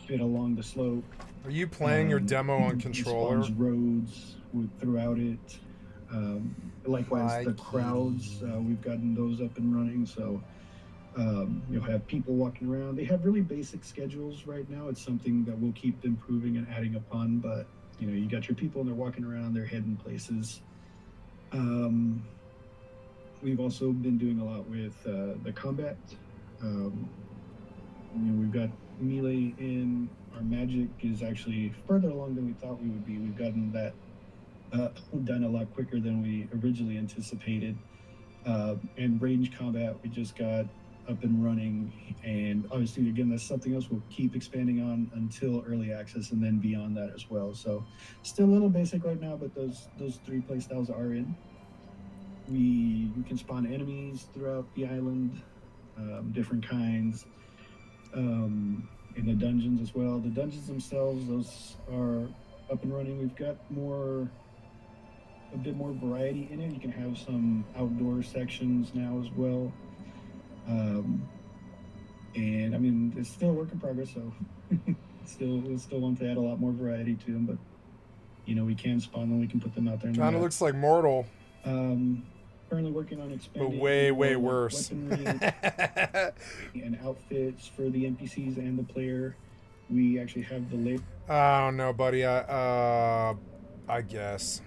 fit along the slope. Are you playing your demo on It controller? spawns roads throughout it. Likewise, the crowds, we've gotten those up and running, so you'll have people walking around. They have really basic schedules right now. It's something that we'll keep improving and adding upon, but you know, you got your people and they're walking around, they're heading places. We've also been doing a lot with the combat. You know, we've got melee in. Our magic is actually further along than we thought we would be. We've gotten that done a lot quicker than we originally anticipated. And range combat, we just got up and running, and obviously, again, that's something else we'll keep expanding on until early access and then beyond that as well. So still a little basic right now, but those three play styles are in. We can spawn enemies throughout the island, different kinds, in the dungeons as well. The dungeons themselves, those are up and running. We've got a bit more variety in it. You can have some outdoor sections now as well. And I mean, it's still a work in progress, so we still want to add a lot more variety to them, but you know, we can spawn them, we can put them out there. Kind of looks like Mortal. Currently working on expanding, but way worse. weaponry and outfits for the NPCs and the player. We actually have the labor. I don't know, buddy. I guess.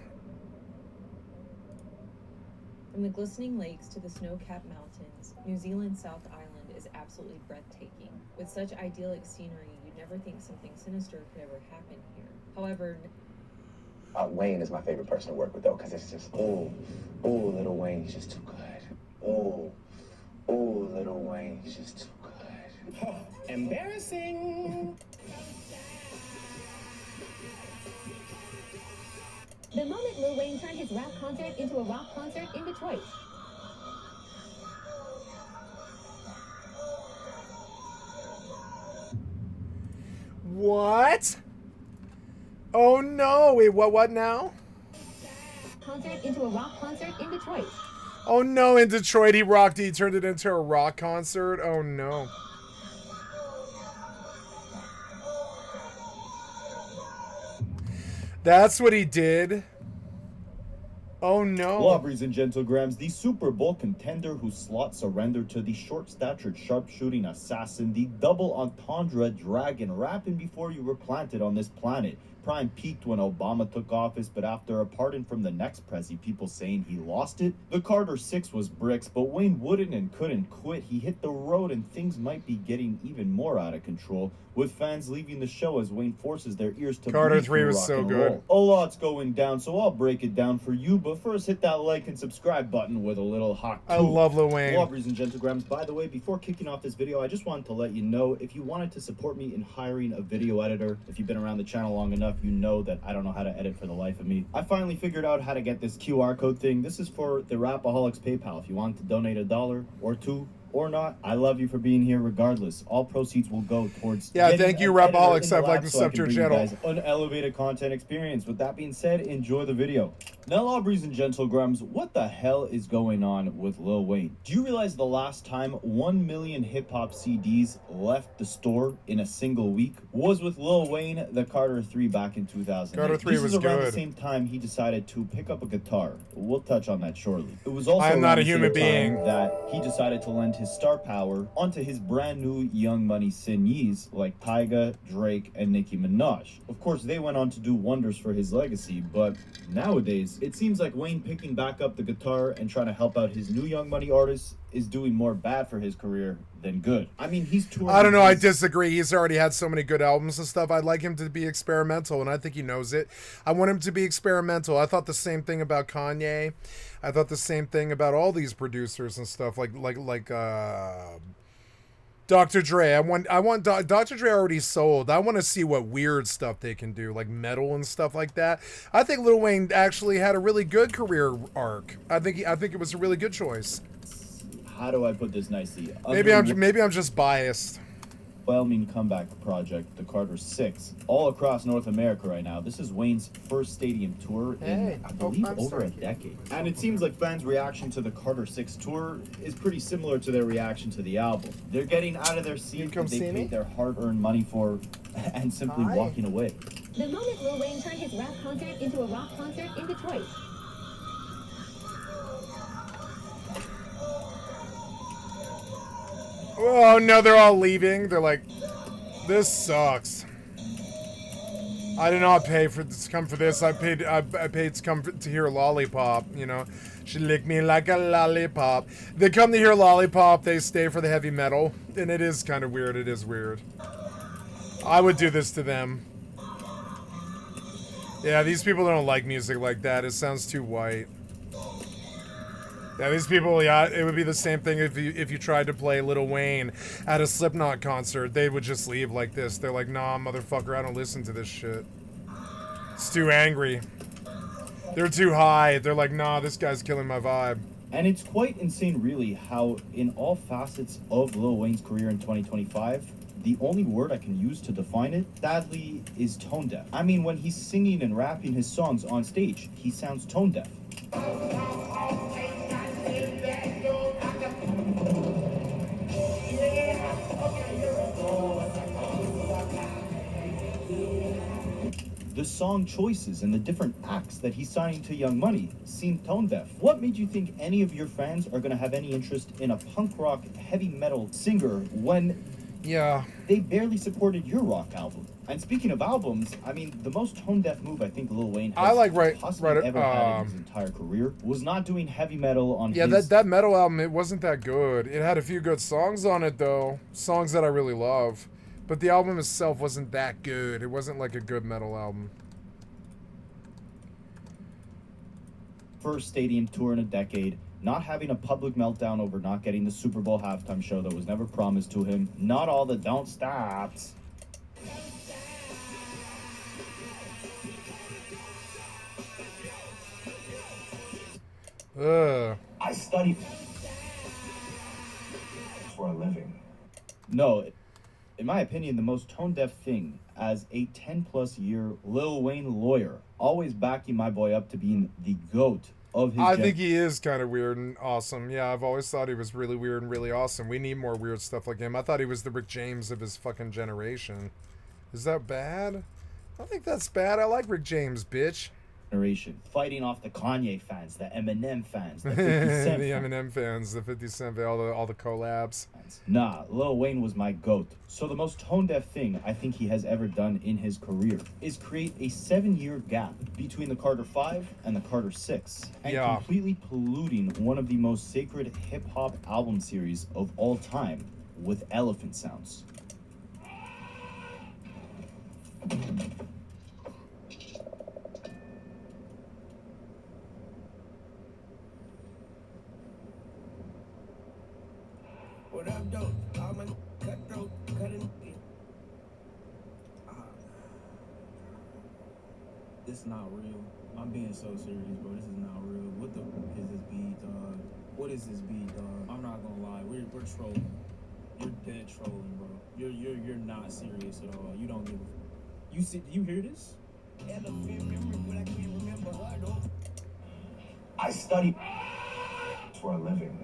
From the glistening lakes to the snow-capped mountains, New Zealand's South Island is absolutely breathtaking. With such idyllic scenery, you'd never think something sinister could ever happen here. However, Wayne is my favorite person to work with, though, because it's just, oh, little Wayne, he's just too good. Oh, little Wayne, he's just too good. Embarrassing. The moment Lil Wayne turned his rap concert into a rock concert in Detroit. What? Oh no! Wait, what now? Concert into a rock concert in Detroit. Oh no! In Detroit, he turned it into a rock concert. Oh no! That's what he did. Oh no. Lobbies and gentlegrams, the Super Bowl contender whose slot surrendered to the short-statured sharpshooting assassin, the double entendre dragon, rapping before you were planted on this planet. Prime peaked when Obama took office, but after a pardon from the next prezi, people saying he lost it. The Carter 6 was bricks, but Wayne wouldn't and couldn't quit. He hit the road and things might be getting even more out of control, with fans leaving the show as Wayne forces their ears to Carter breathe 3 through was rock so and good. roll. A lot's going down, so I'll break it down for you, but first hit that like and subscribe button with a little hawk. I love Lil Wayne. Lobbies and gentlegrams, by the way, before kicking off this video, I just wanted to let you know, if you wanted to support me in hiring a video editor, if you've been around the channel long enough, you know that I don't know how to edit for the life of me. I finally figured out how to get this QR code thing. This is for the Rapaholics PayPal. If you want to donate $1 or $2 or not, I love you for being here regardless. All proceeds will go towards thank you, Rapaholics. I'd like to sub to your channel. Guys an elevated content experience. With that being said, enjoy the video. Now, Lobbies and gentlegrams, what the hell is going on with Lil Wayne? Do you realize the last time 1 million hip-hop CDs left the store in a single week was with Lil Wayne, the Carter 3 back in 2008? Carter 3 this was is around good. the same time he decided to pick up a guitar. We'll touch on that shortly. It was also I am not around a the human same time being. that he decided to lend his star power onto his brand new Young Money signees like Tyga, Drake, and Nicki Minaj. Of course, they went on to do wonders for his legacy, but nowadays, it seems like Wayne picking back up the guitar and trying to help out his new Young Money artists is doing more bad for his career than good. I mean, he's touring. I don't know. I disagree. He's already had so many good albums and stuff. I'd like him to be experimental, and I think he knows it. I want him to be experimental. I thought the same thing about Kanye. I thought the same thing about all these producers and stuff, like Dr. Dre. I want Dr. Dre already sold. I want to see what weird stuff they can do, like metal and stuff like that. I think Lil Wayne actually had a really good career arc. I think it was a really good choice. How do I put this nicely? Maybe I'm just biased. Well-meaning comeback project, the Carter 6, all across North America right now. This is Wayne's first stadium tour in, I believe, over a decade. And it seems like fans' reaction to the Carter 6 tour is pretty similar to their reaction to the album. They're getting out of their seat that they paid their hard-earned money for and simply walking away. The moment Lil Wayne turned his rap concert into a rock concert in Detroit. Oh no, they're all leaving. They're like, this sucks. I did not pay to come for this. I paid to come to hear Lollipop, you know. She licked me like a lollipop. They come to hear Lollipop, they stay for the heavy metal. And it is kind of weird. It is weird. I would do this to them. Yeah, these people don't like music like that. It sounds too white. Yeah, these people, yeah, it would be the same thing if you tried to play Lil Wayne at a Slipknot concert. They would just leave like this. They're like, nah, motherfucker, I don't listen to this shit. It's too angry. They're too high. They're like, nah, this guy's killing my vibe. And it's quite insane, really, how in all facets of Lil Wayne's career in 2025, the only word I can use to define it, sadly, is tone deaf. I mean, when he's singing and rapping his songs on stage, he sounds tone deaf. The song choices and the different acts that he's signing to Young Money seem tone deaf. What made you think any of your fans are going to have any interest in a punk rock heavy metal singer when they barely supported your rock album? And speaking of albums, I mean, the most tone-deaf move I think Lil Wayne has I like possibly ever had in his entire career was not doing heavy metal on his... that metal album, it wasn't that good. It had a few good songs on it, though. Songs that I really love. But the album itself wasn't that good. It wasn't like a good metal album. First stadium tour in a decade, not having a public meltdown over not getting the Super Bowl halftime show that was never promised to him, not all the don't stops. I study for a living. No, in my opinion, the most tone-deaf thing as a 10-plus year Lil Wayne lawyer, always backing my boy up to being the GOAT of his I think he is kind of weird and awesome. Yeah, I've always thought he was really weird and really awesome. We need more weird stuff like him. I thought he was the Rick James of his fucking generation. Is that bad? I don't think that's bad. I like Rick James, bitch. Generation, fighting off the Kanye fans, the Eminem fans, the 50 Cent the Eminem fans, the 50 Cent, all the collabs. Nah, Lil Wayne was my GOAT. So the most tone-deaf thing I think he has ever done in his career is create a 7-year gap between the Carter 5 and the Carter 6, and completely polluting one of the most sacred hip-hop album series of all time with elephant sounds. What up, dope? I'm a cutthroat, cutting. This is not real. I'm being so serious, bro. This is not real. What the fuck is this beat, dog? What is this beat, dog? I'm not gonna lie. We're trolling. You're dead trolling, bro. You're not serious at all. You don't give a. You see? Do you hear this? I study for a living.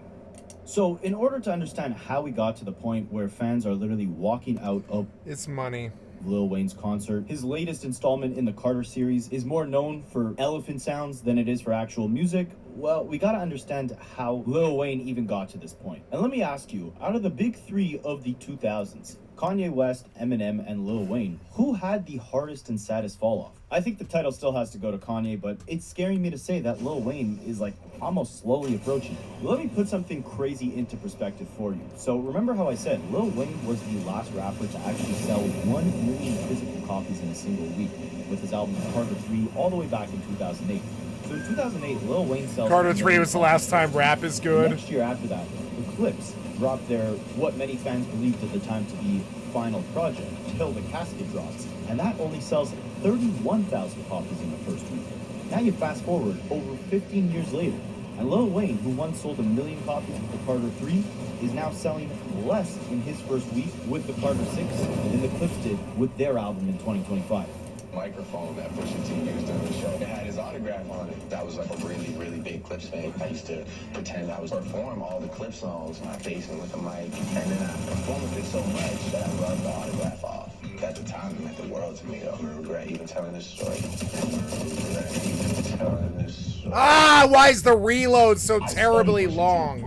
So, in order to understand how we got to the point where fans are literally walking out of it's money. Lil Wayne's concert, his latest installment in the Carter series is more known for elephant sounds than it is for actual music. Well, we gotta understand how Lil Wayne even got to this point. And let me ask you, out of the big three of the 2000s, Kanye West, Eminem, and Lil Wayne, who had the hardest and saddest fall off? I think the title still has to go to Kanye, but it's scaring me to say that Lil Wayne is like almost slowly approaching. Let me put something crazy into perspective for you. So remember how I said Lil Wayne was the last rapper to actually sell 1 million physical copies in a single week with his album Carter 3 all the way back in 2008. So in 2008, Lil Wayne sells... Carter 3 was the last time rap is good. Next year after that, the Clips dropped their, what many fans believed at the time to be, final project, Till the Casket Drops, and that only sells 31,000 copies in the first week. Now you fast forward over 15 years later, and Lil Wayne, who once sold 1 million copies with the Carter 3, is now selling less in his first week with the Carter 6 than the Clips did with their album in 2025. Microphone that Pusha T used on the show. It had his autograph on it. That was like a really, really big Clips fan. I used to pretend I was perform all the Clips songs in my basement with the mic, and then I performed it so much that I rubbed the autograph off. At the time, it meant the world to me, though. I regret even telling this story. Why is the reload so terribly long?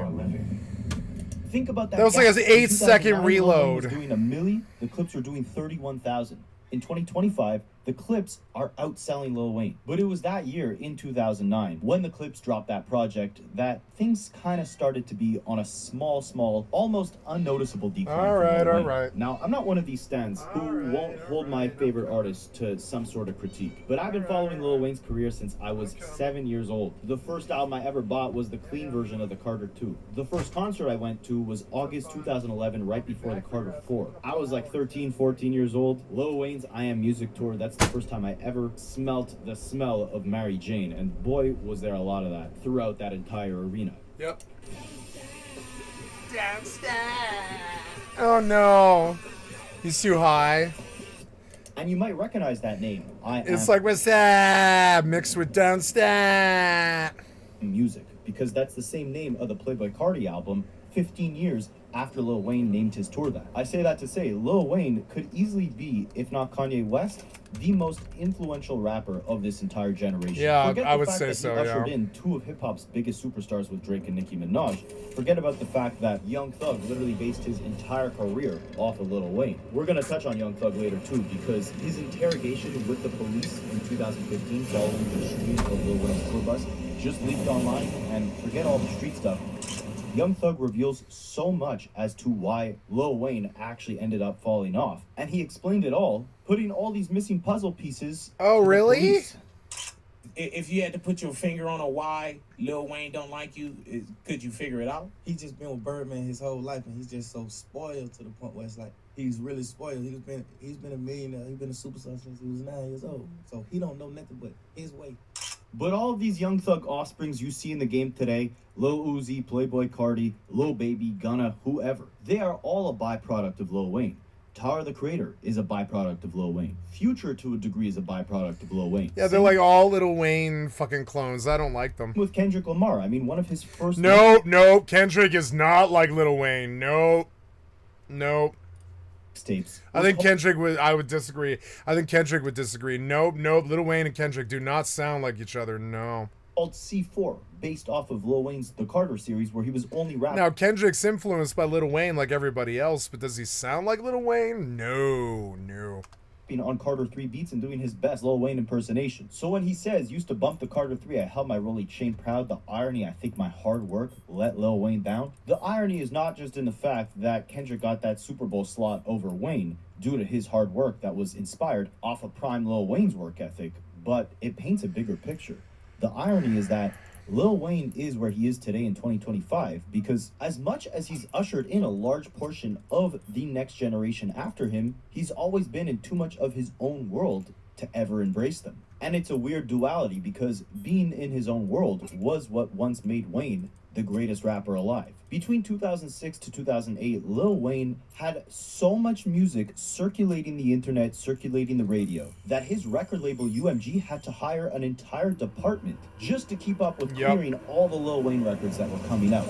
Think about that. That was like an 8-second reload. Was doing 1 million. The Clips were doing 31,000. In 2025, the Clips are outselling Lil Wayne. But it was that year, in 2009, when the Clips dropped that project, that things kind of started to be on a small, almost unnoticeable decline. All right. Now, I'm not one of these stans who won't hold my favorite artist to some sort of critique, but I've been following Lil Wayne's career since I was 7 years old. The first album I ever bought was the clean version of the Carter 2. The first concert I went to was August 2011, right before the Carter 4. I was like 13, 14 years old. Lil Wayne's I Am Music Tour, that's the first time I ever smelt the smell of Mary Jane, and boy was there a lot of that throughout that entire arena. Yep. Oh no, he's too high. And you might recognize that name. It's like what's that mixed with Don't Stop Music. because that's the same name of the Playboi Carti album 15 years after Lil Wayne named his tour that. I say that to say Lil Wayne could easily be, if not Kanye West, the most influential rapper of this entire generation. Yeah, Forget I the would fact say that so, he ushered yeah. in two of hip-hop's biggest superstars with Drake and Nicki Minaj. Forget about the fact that Young Thug literally based his entire career off of Lil Wayne. We're gonna touch on Young Thug later too, because his interrogation with the police in 2015 following the shooting of Lil Wayne's tour bus just leaked online, and forget all the street stuff. Young Thug reveals so much as to why Lil Wayne actually ended up falling off. And he explained it all, putting all these missing puzzle pieces. Oh, really? Police. If you had to put your finger on a why Lil Wayne don't like you, could you figure it out? He's just been with Birdman his whole life, and he's just so spoiled to the point where it's like he's really spoiled. He's been a millionaire. He's been a superstar since he was 9 years old. So he don't know nothing but his way. But all of these Young Thug offsprings you see in the game today, Lil Uzi, Playboi Carti, Lil Baby, Gunna, whoever, they are all a byproduct of Lil Wayne. Tyler, the Creator, is a byproduct of Lil Wayne. Future, to a degree, is a byproduct of Lil Wayne. Yeah, they're like all Lil Wayne fucking clones. I don't like them. With Kendrick Lamar, I mean, one of his first... Nope. Kendrick is not like Lil Wayne. Nope. Tapes. I think Kendrick would. I would disagree. I think Kendrick would disagree. Nope. Lil Wayne and Kendrick do not sound like each other. No. Called C4, based off of Lil Wayne's The Carter series, where he was only rapping. Now Kendrick's influenced by Lil Wayne like everybody else, but does he sound like Lil Wayne? No. On Carter 3 beats and doing his best Lil Wayne impersonation. So when he says, used to bump the Carter 3, I held my rolly chain proud, the irony, I think my hard work let Lil Wayne down. The irony is not just in the fact that Kendrick got that Super Bowl slot over Wayne due to his hard work that was inspired off of prime Lil Wayne's work ethic, but it paints a bigger picture. The irony is that Lil Wayne is where he is today in 2025 because as much as he's ushered in a large portion of the next generation after him, he's always been in too much of his own world to ever embrace them. And it's a weird duality because being in his own world was what once made Wayne the greatest rapper alive. Between 2006 to 2008, Lil Wayne had so much music circulating the internet, circulating the radio, that his record label UMG had to hire an entire department just to keep up with clearing all the Lil Wayne records that were coming out.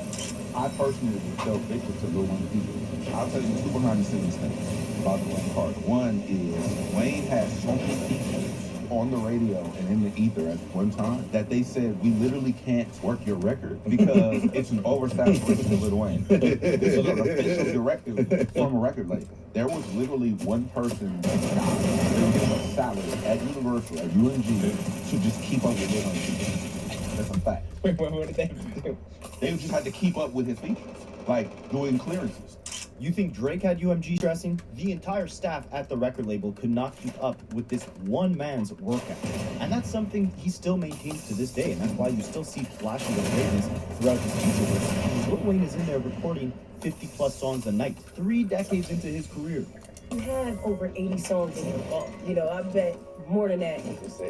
I personally felt victim to Lil Wayne people. I'll tell you two behind the scenes things about the Wayne part. One is Wayne had so many features on the radio and in the ether at one time that they said we literally can't work your record because it's an oversaturation of Lil Wayne. This is an official directive from a record label. There was literally one person that got a salary at Universal, at UMG, to just keep up with Lil Wayne. That's a fact. Wait, what did they do? They just had to keep up with his features, like doing clearances. You think Drake had UMG stressing? The entire staff at the record label could not keep up with this one man's work ethic. And that's something he still maintains to this day, and that's why you still see flashes of greatness throughout his feature list. Lil Wayne is in there recording 50 plus songs a night, 3 decades into his career. You have over 80 songs in your vault. You know, I bet more than that.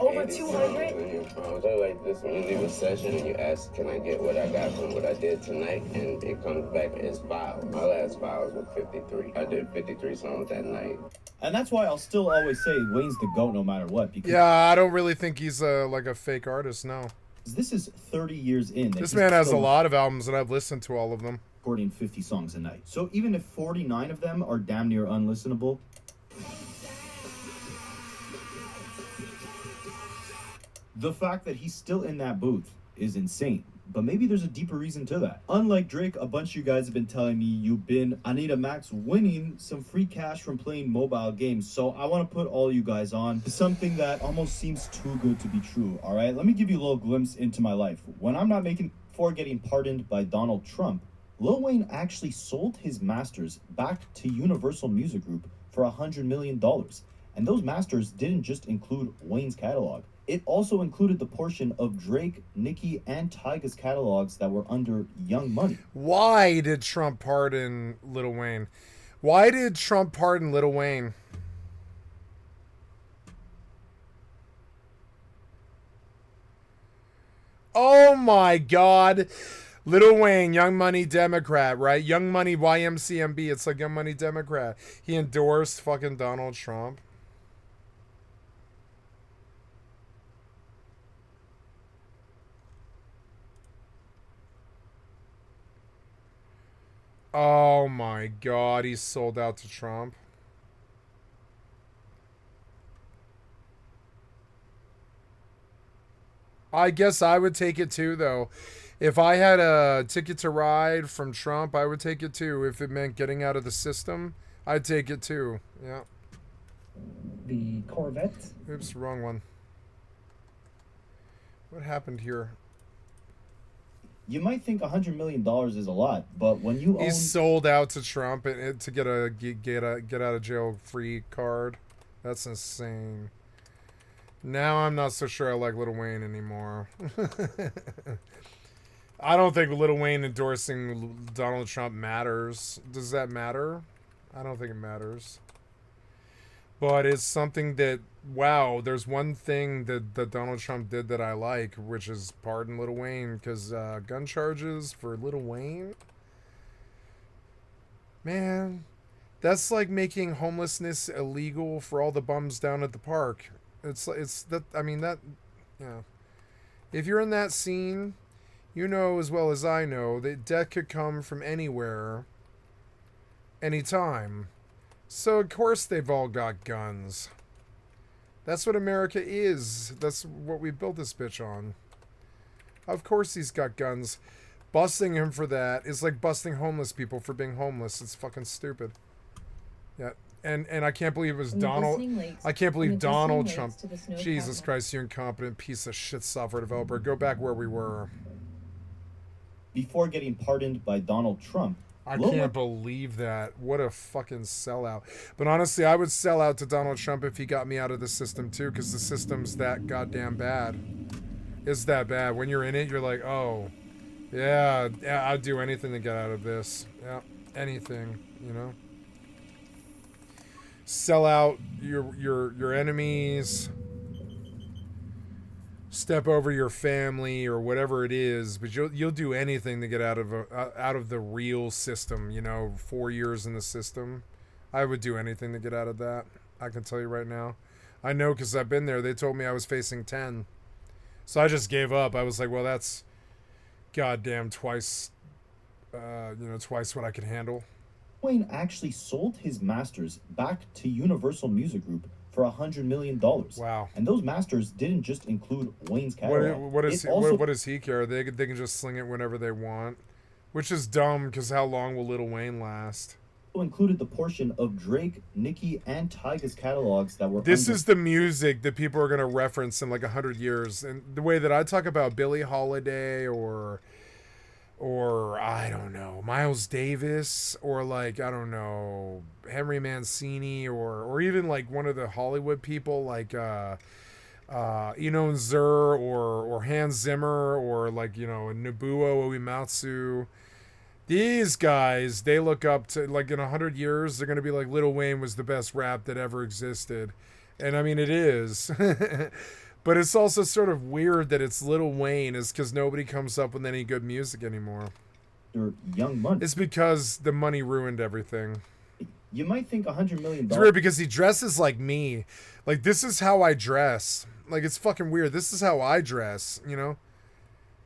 Over 200? So like this, when you leave a session and you ask, can I get what I got from what I did tonight? And it comes back as files. My last files was 53. I did 53 songs that night. And that's why I'll still always say Wayne's the GOAT no matter what. Because yeah, I don't really think he's like a fake artist, no. This is 30 years in. This man has a lot of albums, and I've listened to all of them. Recording 50 songs a night. So even if 49 of them are damn near unlistenable, the fact that he's still in that booth is insane. But maybe there's a deeper reason to that. Unlike Drake, a bunch of you guys have been telling me you've been Anita Max winning some free cash from playing mobile games. So I want to put all you guys on to something that almost seems too good to be true. All right, let me give you a little glimpse into my life. When I'm not making before getting pardoned by Donald Trump, Lil Wayne actually sold his masters back to Universal Music Group for $100 million. And those masters didn't just include Wayne's catalog. It also included the portion of Drake, Nicki, and Tyga's catalogs that were under Young Money. Why did Trump pardon Lil Wayne? Why did Trump pardon Lil Wayne? Oh my God. Lil Wayne, Young Money Democrat, right? Young Money YMCMB. It's like Young Money Democrat. He endorsed fucking Donald Trump. Oh my God, he's sold out to Trump. I guess I would take it too, though. If I had a ticket to ride from Trump, I would take it too. If it meant getting out of the system, I'd take it too. Yeah. The Corvette. Oops, wrong one. What happened here? You might think $100 million is a lot, but when you own... He's sold out to Trump to get a get out of jail free card. That's insane. Now I'm not so sure I like Lil Wayne anymore. I don't think Lil Wayne endorsing Donald Trump matters. Does that matter? I don't think it matters. But it's something that, wow, there's one thing that Donald Trump did that I like, which is pardon Lil Wayne, because gun charges for Lil Wayne? Man, that's like making homelessness illegal for all the bums down at the park. It's that, I mean, that, yeah. If you're in that scene, you know as well as I know that death could come from anywhere, anytime. So, of course, they've all got guns. That's what America is. That's what we built this bitch on. Of course he's got guns. Busting him for that is like busting homeless people for being homeless. It's fucking stupid. Yeah. And I can't believe it was Donald. I can't believe Donald Trump. Jesus Christ, you incompetent piece of shit software developer. Go back where we were. Before getting pardoned by Donald Trump. I can't believe that. What a fucking sellout. But honestly, I would sell out to Donald Trump if he got me out of the system too, because the system's that goddamn bad. It's that bad. When you're in it, you're like, oh, yeah, I'd do anything to get out of this. Yeah, anything, you know? Sell out your enemies. Step over your family or whatever it is, but you'll do anything to get out of the real system. You know, 4 years in the system, I would do anything to get out of that. I can tell you right now. I know because I've been there. They told me I was facing 10, so I just gave up. I was like, well, that's goddamn twice, twice what I could handle. Wayne actually sold his masters back to Universal Music Group for $100 million. Wow. And those masters didn't just include Wayne's catalog. What does he care? They can just sling it whenever they want, which is dumb because how long will Lil Wayne last? Included the portion of Drake, Nicki, and Tyga's catalogs that were... This is the music that people are going to reference in like 100 years. And the way that I talk about Billie Holiday or I don't know, Miles Davis, or like, I don't know, Henry Mancini, or even like one of the Hollywood people like Eno Zur or Hans Zimmer, or like, Nobuo Uematsu. These guys, they look up to, like, in 100 years, they're going to be like, Lil Wayne was the best rap that ever existed. And I mean, it is. But it's also sort of weird that it's Lil Wayne, is because nobody comes up with any good music anymore. Young Money. It's because the money ruined everything. You might think $100 million... It's weird because he dresses like me. Like, this is how I dress. Like, it's fucking weird. This is how I dress, you know?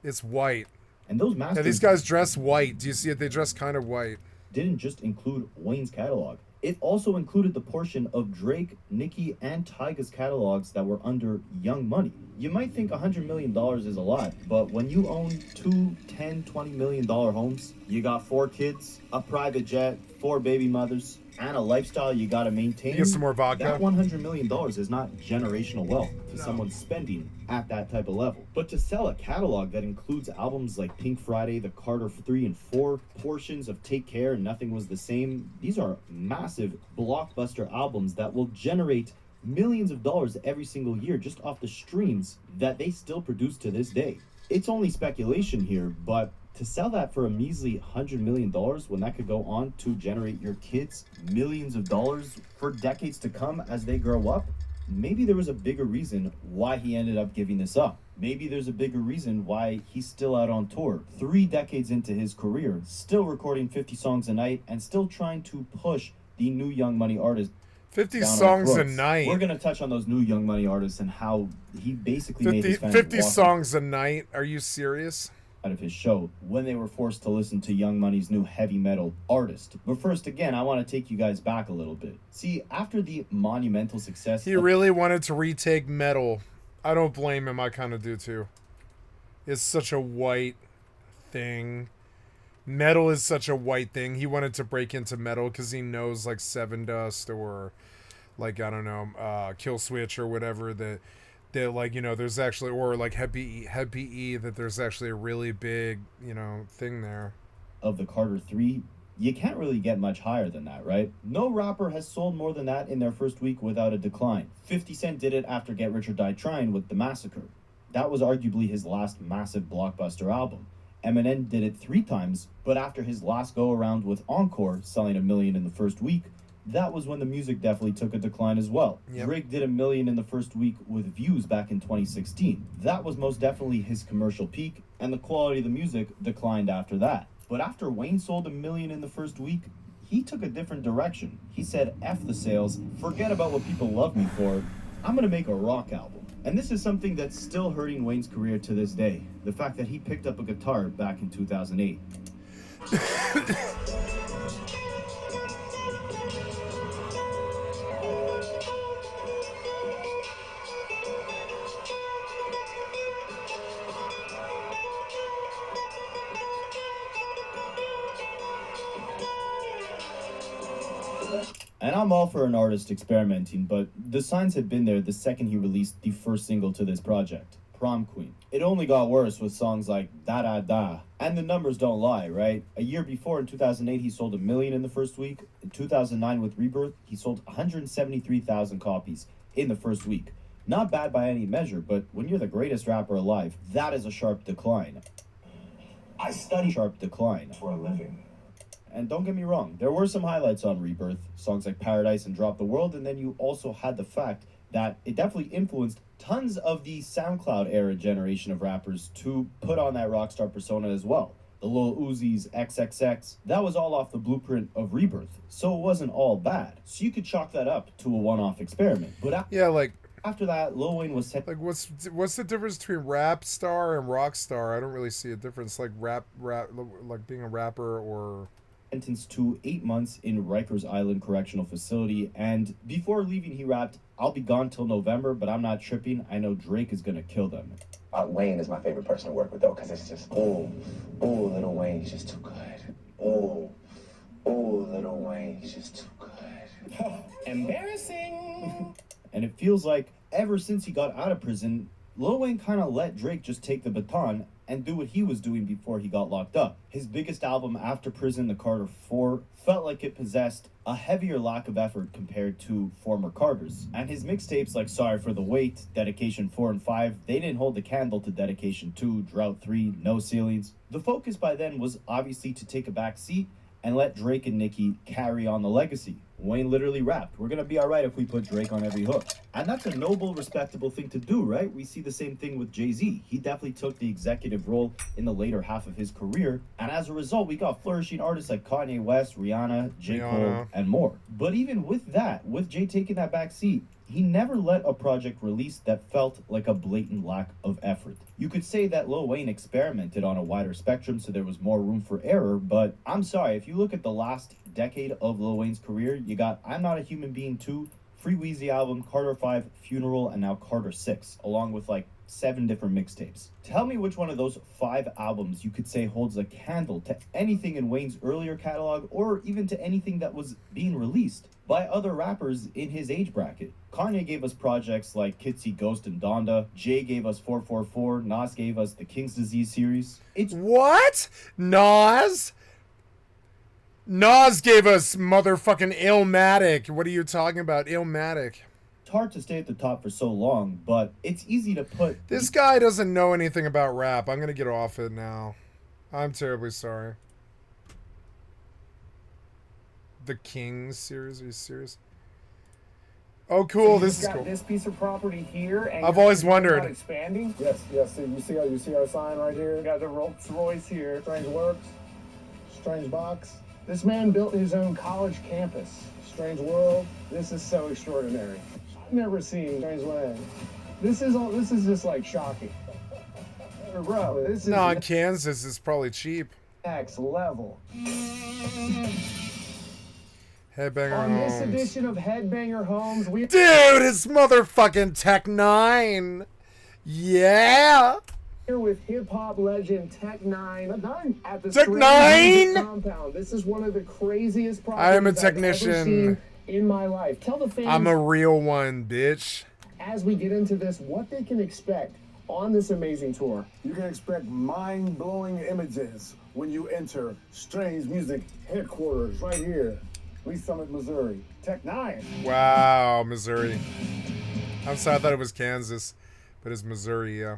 It's white. And those masters... Yeah, these guys dress white. Do you see it? They dress kind of white. Didn't just include Wayne's catalog. It also included the portion of Drake, Nicki, and Tyga's catalogs that were under Young Money. You might think $100 million is a lot, but when you own two $10, $20 million homes, you got 4 kids, a private jet, 4 baby mothers, and a lifestyle you gotta maintain. You get some more vodka? That $100 million is not generational wealth to someone spending at that type of level. But to sell a catalog that includes albums like Pink Friday, The Carter 3 and 4, portions of Take Care, and Nothing Was the Same, these are massive blockbuster albums that will generate millions of dollars every single year just off the streams that they still produce to this day. It's only speculation here, but to sell that for a measly $100 million when that could go on to generate your kids millions of dollars for decades to come as they grow up, maybe there was a bigger reason why he ended up giving this up. Maybe there's a bigger reason why he's still out on tour, 3 decades into his career, still recording 50 songs a night and still trying to push the new Young Money artists. 50 songs a night. We're going to touch on those new Young Money artists and how he basically made his fans 50 walk. songs a night? Are you serious? out of his show when they were forced to listen to Young Money's new heavy metal artist. But first, again, I want to take you guys back a little bit. See, after the monumental success... He really wanted to retake metal. I don't blame him. I kind of do too. It's such a white thing. Metal is such a white thing. He wanted to break into metal because he knows like Seven Dust or like, I don't know, Kill Switch or whatever that like, you know, there's actually, or like Head PE, that there's actually a really big, you know, thing there. Of the Carter 3, you can't really get much higher than that, right? No rapper has sold more than that in their first week without a decline. 50 Cent did it after Get Rich or Die Trying with The Massacre. That was arguably his last massive blockbuster album. Eminem did it 3 times, but after his last go-around with Encore, selling 1 million in the first week, that was when the music definitely took a decline as well. Yep. Drake did 1 million in the first week with Views back in 2016. That was most definitely his commercial peak, and the quality of the music declined after that. But after Wayne sold 1 million in the first week, he took a different direction. He said, F the sales, forget about what people love me for, I'm gonna make a rock album. And this is something that's still hurting Wayne's career to this day. The fact that he picked up a guitar back in 2008. And I'm all for an artist experimenting, but the signs had been there the second he released the first single to this project, Prom Queen. It only got worse with songs like Da Da Da. And the numbers don't lie, right? A year before, in 2008, he sold 1 million in the first week. In 2009, with Rebirth, he sold 173,000 copies in the first week. Not bad by any measure, but when you're the greatest rapper alive, that is a sharp decline. I study sharp decline for a living. And don't get me wrong, there were some highlights on Rebirth, songs like Paradise and Drop the World, and then you also had the fact that it definitely influenced tons of the SoundCloud era generation of rappers to put on that rockstar persona as well. The Lil Uzi's, XXX, that was all off the blueprint of Rebirth, so it wasn't all bad. So you could chalk that up to a one-off experiment. But yeah, like after that, Lil Wayne was set. Like, what's the difference between rap star and rock star? I don't really see a difference. Like rap, like being a rapper or. Sentenced to 8 months in Rikers Island Correctional Facility, and before leaving he rapped, I'll be gone till November, but I'm not tripping, I know Drake is gonna kill them. Wayne is my favorite person to work with though, because it's just, Lil Wayne, he's just too good. Lil Wayne, he's just too good. Embarrassing! And it feels like ever since he got out of prison, Lil Wayne kind of let Drake just take the baton and do what he was doing before he got locked up. His biggest album after prison, The Carter 4, felt like it possessed a heavier lack of effort compared to former Carters. And his mixtapes like Sorry for the Wait, Dedication 4 and 5, they didn't hold the candle to Dedication 2, Drought 3, No Ceilings. The focus by then was obviously to take a back seat and let Drake and Nicki carry on the legacy. Wayne literally rapped, we're gonna be alright if we put Drake on every hook. And that's a noble, respectable thing to do, right? We see the same thing with Jay-Z. He definitely took the executive role in the later half of his career, and as a result, we got flourishing artists like Kanye West, Rihanna, J. Cole, and more. But even with that, with Jay taking that back seat, he never let a project release that felt like a blatant lack of effort. You could say that Lil Wayne experimented on a wider spectrum so there was more room for error, but I'm sorry, if you look at the last decade of Lil Wayne's career, you got I'm Not a Human Being 2, Free Weezy album, Carter 5, Funeral, and now Carter 6, along with like 7 different mixtapes. Tell me which one of those 5 albums you could say holds a candle to anything in Wayne's earlier catalog, or even to anything that was being released by other rappers in his age bracket. Kanye gave us projects like Kitsy, Ghost, and Donda. Jay gave us 444. Nas gave us the King's Disease series. It's what? Nas gave us motherfucking Illmatic. What are you talking about? Illmatic. It's hard to stay at the top for so long, but it's easy to put... This guy doesn't know anything about rap. I'm gonna get off it now. I'm terribly sorry. The Kings series? Are you serious? Oh, cool. So this is cool. This piece of property here, and I've always wondered. Expanding. Yes. So you see our sign right here. We got the Rolls Royce here. Strange Works, Strange Box. This man built his own college campus. Strange world. This is so extraordinary. I've never seen strange land. This is just like shocking. Bro, this is No, in Kansas, it's probably cheap. next level. Headbanger On this Homes. edition of Headbanger Homes, we Dude, it's motherfucking Tech 9. Yeah. here with hip-hop legend Tech 9 at the Tech Strange 9? Music compound. This is one of the craziest projects I am a I've ever technician. seen in my life. Tell the fans I'm a real one, bitch. as we get into this what they can expect on this amazing tour. You can expect mind-blowing images when you enter Strange Music headquarters right here, Lee Summit, Missouri. Tech 9. Wow, Missouri. I'm sorry, I thought it was Kansas, but it's Missouri, yeah.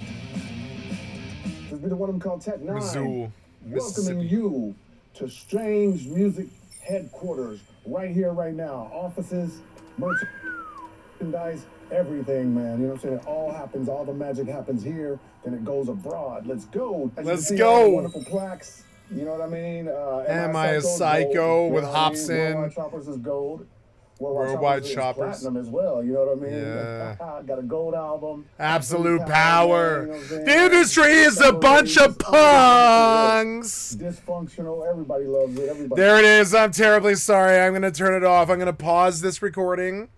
This be the one of them called Tech 9. Missouri, Welcoming Mississippi. you to Strange Music headquarters right here, right now. Offices, merchandise, everything, man. You know what I'm saying? It all happens, all the magic happens here, then it goes abroad. Let's go. As you Let's can see, go. all the wonderful plaques. You know what I mean? Am I a Psycho's psycho gold, with you know what I mean? Hobson? Worldwide Choppers is gold. Worldwide is Choppers. platinum as well. You know what I mean? Yeah. Got a gold album. Absolute power. man, you know what I'm saying? The industry is a bunch of punks. Dysfunctional. Everybody loves it. Everybody. There it is. I'm terribly sorry. I'm going to turn it off. I'm going to pause this recording.